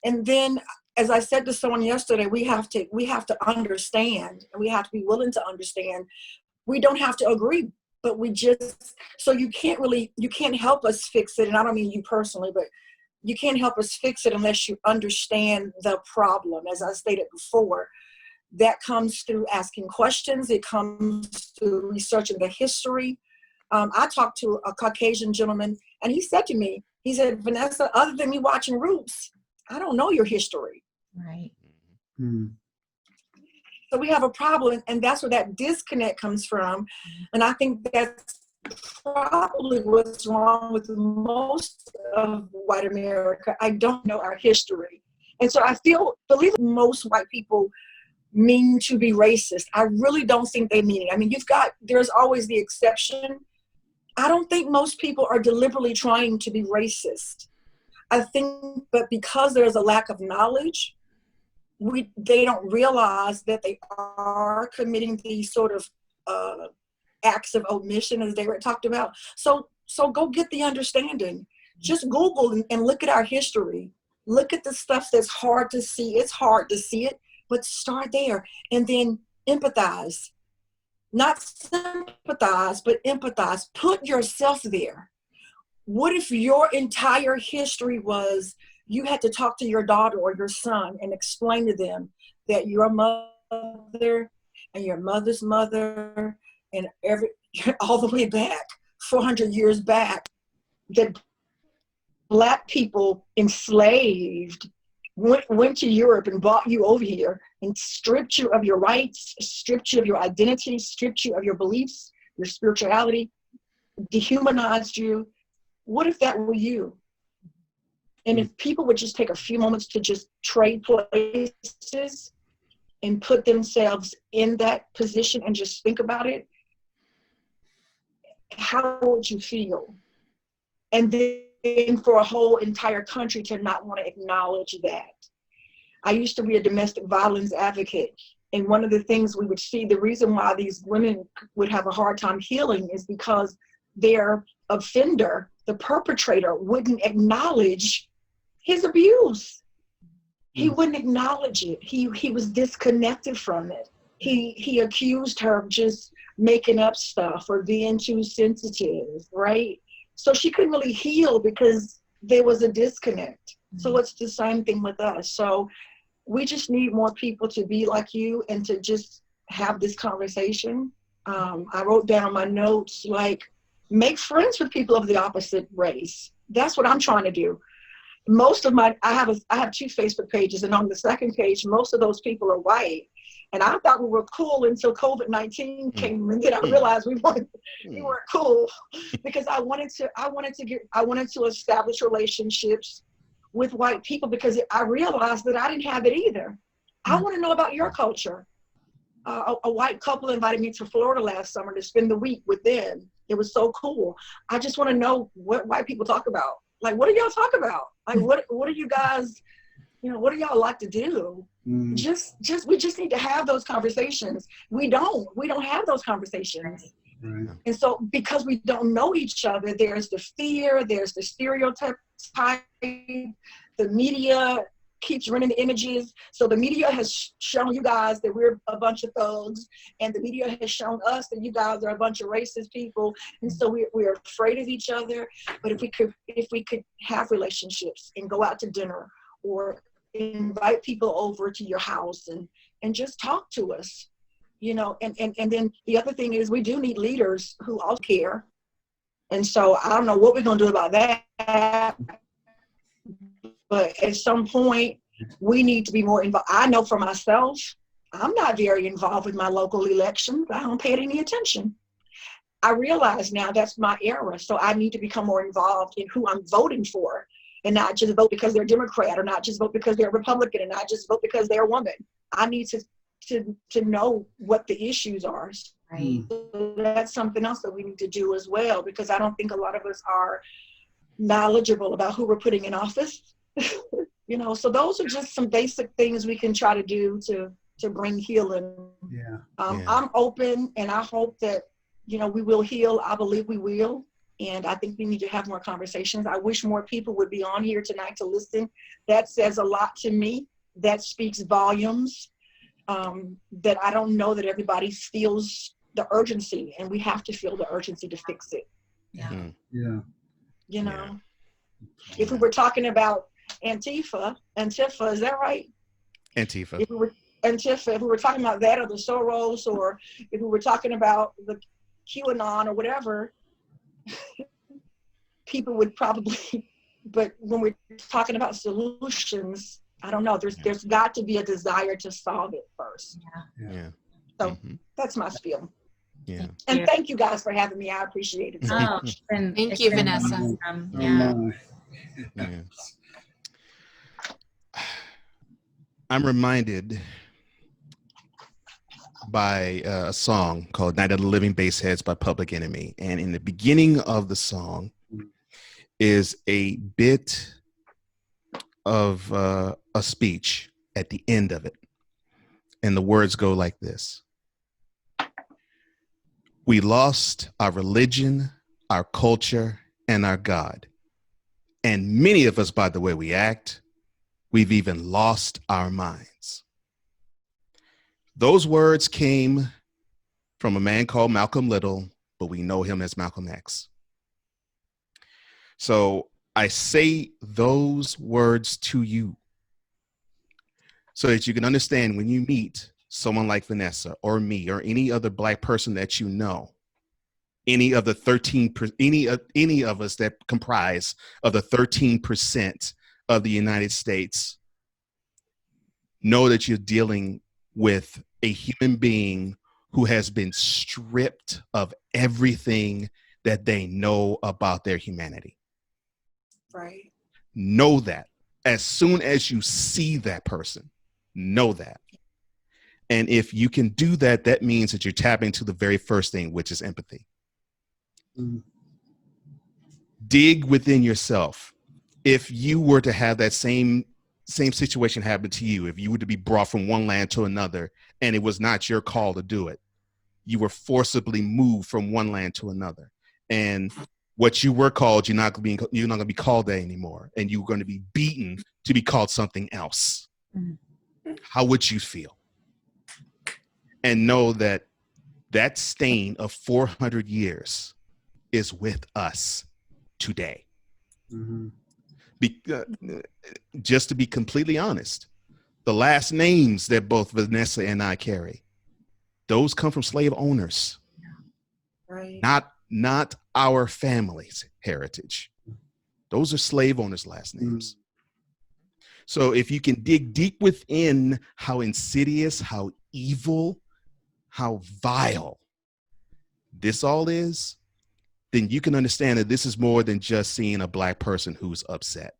S3: And then, as I said to someone yesterday, we have to understand, and we have to be willing to understand. We don't have to agree, but so you can't help us fix it. And I don't mean you personally, but you can't help us fix it unless you understand the problem. As I stated before, that comes through asking questions. It comes through researching the history. I talked to a Caucasian gentleman, and he said to me, he said, Vanessa, other than me watching Roots, I don't know your history.
S2: Right.
S3: So we have a problem, and that's where that disconnect comes from. And I think that's probably what's wrong with most of white America. I don't know our history. And so I believe most white people mean to be racist. I really don't think they mean it. I mean, there's always the exception. I don't think most people are deliberately trying to be racist. I think, but because there's a lack of knowledge, they don't realize that they are committing these sort of acts of omission, as Derrick talked about. So go get the understanding. Just Google and look at our history. Look at the stuff that's hard to see. It's hard to see it, but start there, and then empathize. Not sympathize, but empathize. Put yourself there. What if your entire history was you had to talk to your daughter or your son and explain to them that your mother and your mother's mother and all the way back, 400 years back, that Black people enslaved went to Europe and brought you over here and stripped you of your rights, stripped you of your identity, stripped you of your beliefs, your spirituality, dehumanized you. What if that were you? And if people would just take a few moments to just trade places and put themselves in that position and just think about it, how would you feel? And then for a whole entire country to not want to acknowledge that. I used to be a domestic violence advocate. And one of the things we would see, the reason why these women would have a hard time healing is because their offender, the perpetrator, wouldn't acknowledge his abuse. He wouldn't acknowledge it. He was disconnected from it. He accused her of just making up stuff or being too sensitive, right? So she couldn't really heal because there was a disconnect. So it's the same thing with us. So we just need more people to be like you and to just have this conversation. I wrote down my notes, like, make friends with people of the opposite race. That's what I'm trying to do. I have 2 Facebook pages, and on the second page, most of those people are white. And I thought we were cool until COVID-19 came, and then I realized we weren't cool, because I wanted to establish relationships with white people, because I realized that I didn't have it either. I want to know about your culture. A white couple invited me to Florida last summer to spend the week with them. It was so cool. I just want to know what white people talk about. Like, what do y'all talk about? Like, what do you guys, what do y'all like to do? We just need to have those conversations. We don't have those conversations.
S1: Right.
S3: And so because we don't know each other, there's the fear, there's the stereotype, the media keeps running the images. So the media has shown you guys that we're a bunch of thugs, and the media has shown us that you guys are a bunch of racist people. And so we're afraid of each other. But if we could have relationships and go out to dinner or invite people over to your house and just talk to us, and then the other thing is we do need leaders who all care. And so I don't know what we're going to do about that. But at some point, we need to be more involved. I know for myself, I'm not very involved with my local elections. I don't pay it any attention. I realize now that's my era. So I need to become more involved in who I'm voting for, and not just vote because they're Democrat, or not just vote because they're Republican, and not just vote because they're a woman. I need to know what the issues are.
S2: Right.
S3: So that's something else that we need to do as well, because I don't think a lot of us are knowledgeable about who we're putting in office. So those are just some basic things we can try to do to bring healing.
S1: Yeah.
S3: I'm open, and I hope that, we will heal. I believe we will. And I think we need to have more conversations. I wish more people would be on here tonight to listen. That says a lot to me. That speaks volumes. That I don't know that everybody feels the urgency, and we have to feel the urgency to fix it.
S2: Yeah.
S1: Yeah.
S3: If we were talking about Antifa, is that right?
S6: Antifa.
S3: If we were talking about that, or the Soros, or if we were talking about the QAnon or whatever, people would probably, but when we're talking about solutions, I don't know, there's got to be a desire to solve it first.
S6: Yeah.
S3: So that's my spiel.
S6: Yeah.
S3: And thank you guys for having me. I appreciate it.
S2: Oh,
S7: Thank you, Vanessa.
S1: Oh, my.
S6: Yeah. I'm reminded by a song called Night of the Living Bassheads by Public Enemy. And in the beginning of the song is a bit of a speech at the end of it. And the words go like this. We lost our religion, our culture, and our God. And many of us, by the way we act, we've even lost our minds. Those words came from a man called Malcolm Little, but we know him as Malcolm X. So I say those words to you so that you can understand when you meet someone like Vanessa or me or any other Black person that you know, any of the 13, any of us that comprise of the 13% of the United States, know that you're dealing with a human being who has been stripped of everything that they know about their humanity.
S3: Right.
S6: Know that as soon as you see that person, know that. And if you can do that, that means that you're tapping to the very first thing, which is empathy.
S1: Mm.
S6: Dig within yourself. If you were to have that same situation happen to you, if you were to be brought from one land to another and it was not your call to do it, you were forcibly moved from one land to another, and what you were called, you're not going to be called that anymore, and you're going to be beaten to be called something else. Mm-hmm. How would you feel? And know that that stain of 400 years is with us today. Mm-hmm. Just to be completely honest, the last names that both Vanessa and I carry, those come from slave owners, right? Not our family's heritage. Those are slave owners' last names. So if you can dig deep within how insidious, how evil, how vile this all is, then you can understand that this is more than just seeing a Black person who's upset.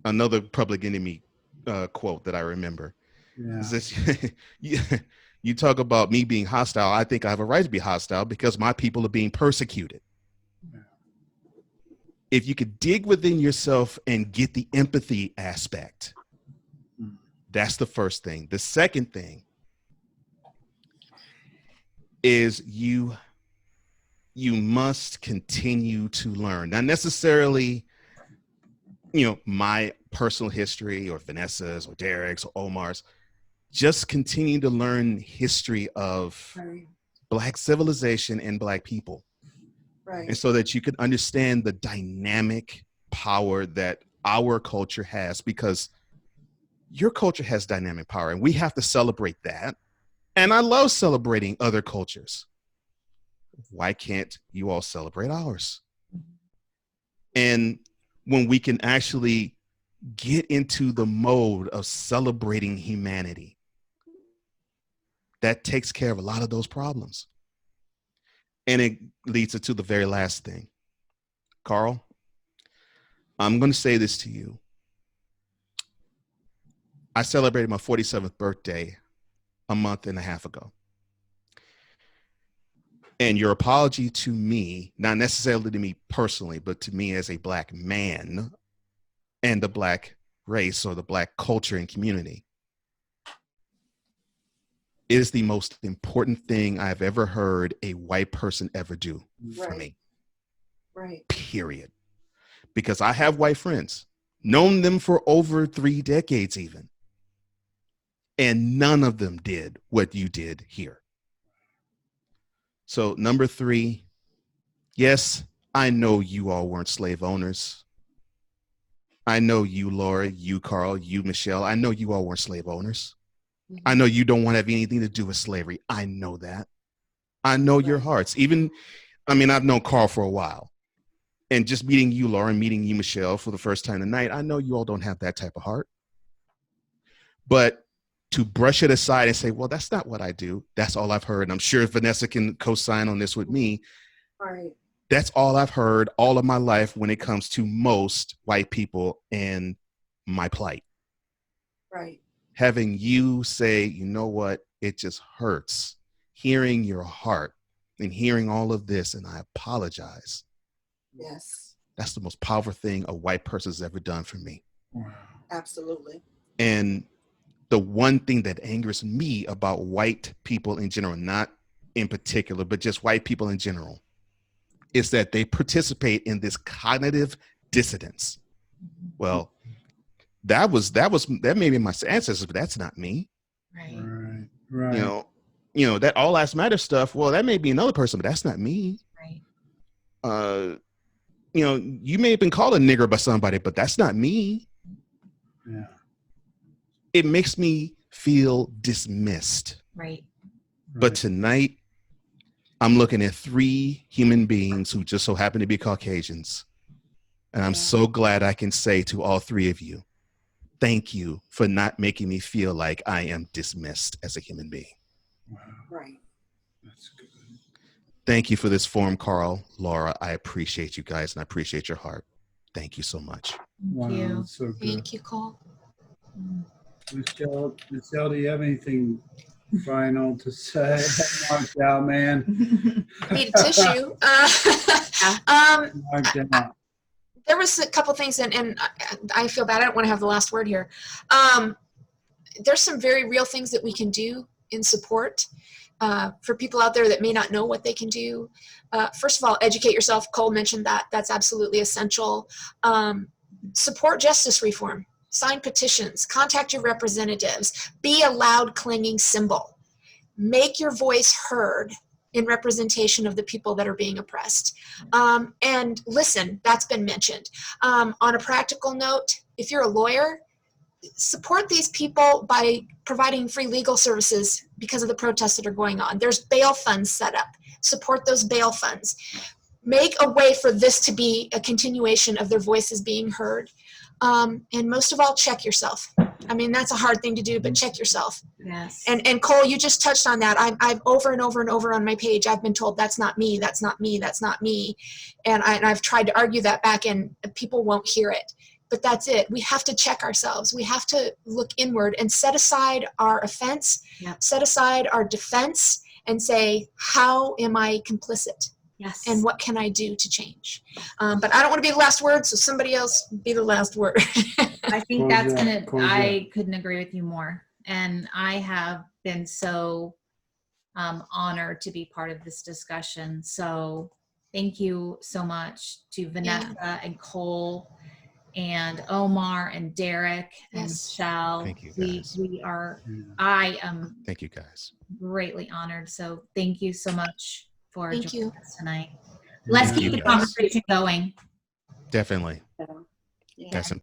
S6: Another Public Enemy quote that I remember is this: you talk about me being hostile. I think I have a right to be hostile because my people are being persecuted. If you could dig within yourself and get the empathy aspect, that's the first thing. The second thing is you must continue to learn. Not necessarily, my personal history or Vanessa's or Derrick's or Omar's. Just continue to learn history of Black civilization and Black people. Right. And so that you can understand the dynamic power that our culture has, because your culture has dynamic power and we have to celebrate that. And I love celebrating other cultures. Why can't you all celebrate ours? And when we can actually get into the mode of celebrating humanity, that takes care of a lot of those problems. And it leads us to the very last thing. Carl, I'm going to say this to you. I celebrated my 47th birthday a month and a half ago. And your apology to me, not necessarily to me personally, but to me as a Black man, and the Black race or the Black culture and community is the most important thing I've ever heard a white person ever do for me.
S3: Right.
S6: Period. Because I have white friends, known them for over 3 decades even, and none of them did what you did here. So number 3, yes, I know you all weren't slave owners. I know you, Laura, you, Carl, you, Michelle. I know you all weren't slave owners. I know you don't want to have anything to do with slavery. I know that. I know your hearts. I've known Carl for a while. And just meeting you, Laura, and meeting you, Michelle, for the first time tonight, I know you all don't have that type of heart. But to brush it aside and say, well, that's not what I do. That's all I've heard. And I'm sure Vanessa can co-sign on this with me.
S3: Right.
S6: That's all I've heard all of my life when it comes to most white people and my plight.
S3: Right.
S6: Having you say, you know what, it just hurts. Hearing your heart and hearing all of this, and I apologize.
S3: Yes.
S6: That's the most powerful thing a white person has ever done for me.
S1: Wow.
S3: Absolutely.
S6: And the one thing that angers me about white people in general, not in particular, but just white people in general, is that they participate in this cognitive dissonance. Well, that may be my ancestors, but that's not me.
S2: Right.
S1: Right.
S6: You know, that all lives matter stuff. Well, that may be another person, but that's not me.
S2: Right.
S6: You may have been called a nigger by somebody, but that's not me.
S1: Yeah.
S6: It makes me feel dismissed.
S2: Right.
S6: But tonight, I'm looking at 3 human beings who just so happen to be Caucasians. And I'm so glad I can say to all 3 of you, thank you for not making me feel like I am dismissed as a human being.
S1: Wow.
S3: Right.
S1: That's good.
S6: Thank you for this forum, Carl, Laura. I appreciate you guys, and I appreciate your heart. Thank you so much.
S1: Wow.
S2: Thank you.
S1: That's so good.
S7: Thank you, Cole.
S1: Michelle, do you have anything final to say? Knocked out, man.
S7: Need a tissue.
S1: Knocked out.
S7: There was a couple things, and I feel bad. I don't want to have the last word here. There's some very real things that we can do in support for people out there that may not know what they can do. First of all, educate yourself. Cole mentioned that. That's absolutely essential. Support justice reform. Sign petitions. Contact your representatives. Be a loud, clanging cymbal. Make your voice heard in representation of the people that are being oppressed. And listen, that's been mentioned. On a practical note, if you're a lawyer, support these people by providing free legal services because of the protests that are going on. There's bail funds set up. Support those bail funds. Make a way for this to be a continuation of their voices being heard. And most of all, check yourself. I mean, that's a hard thing to do, but check yourself.
S2: Yes.
S7: And Cole, you just touched on that. I've over and over and over on my page, I've been told that's not me, that's not me, that's not me. And I've tried to argue that back, and people won't hear it. But that's it. We have to check ourselves. We have to look inward and set aside our offense, set aside our defense, and say, how am I complicit?
S2: Yes.
S7: And what can I do to change? But I don't want to be the last word, so somebody else be the last word.
S2: I think
S1: Close
S2: that's
S1: out.
S2: I couldn't agree with you more. And I have been so honored to be part of this discussion. So thank you so much to Vanessa and Cole and Omar and Derrick and Michelle.
S6: Thank you, guys.
S2: I am
S6: Thank you, guys.
S2: greatly honored. So thank you so much for
S7: Thank
S2: joining
S7: you.
S2: us tonight. Let's
S6: Thank
S2: keep
S6: you,
S2: the
S6: guys.
S2: conversation going.
S6: Definitely.
S3: Yeah.
S6: That's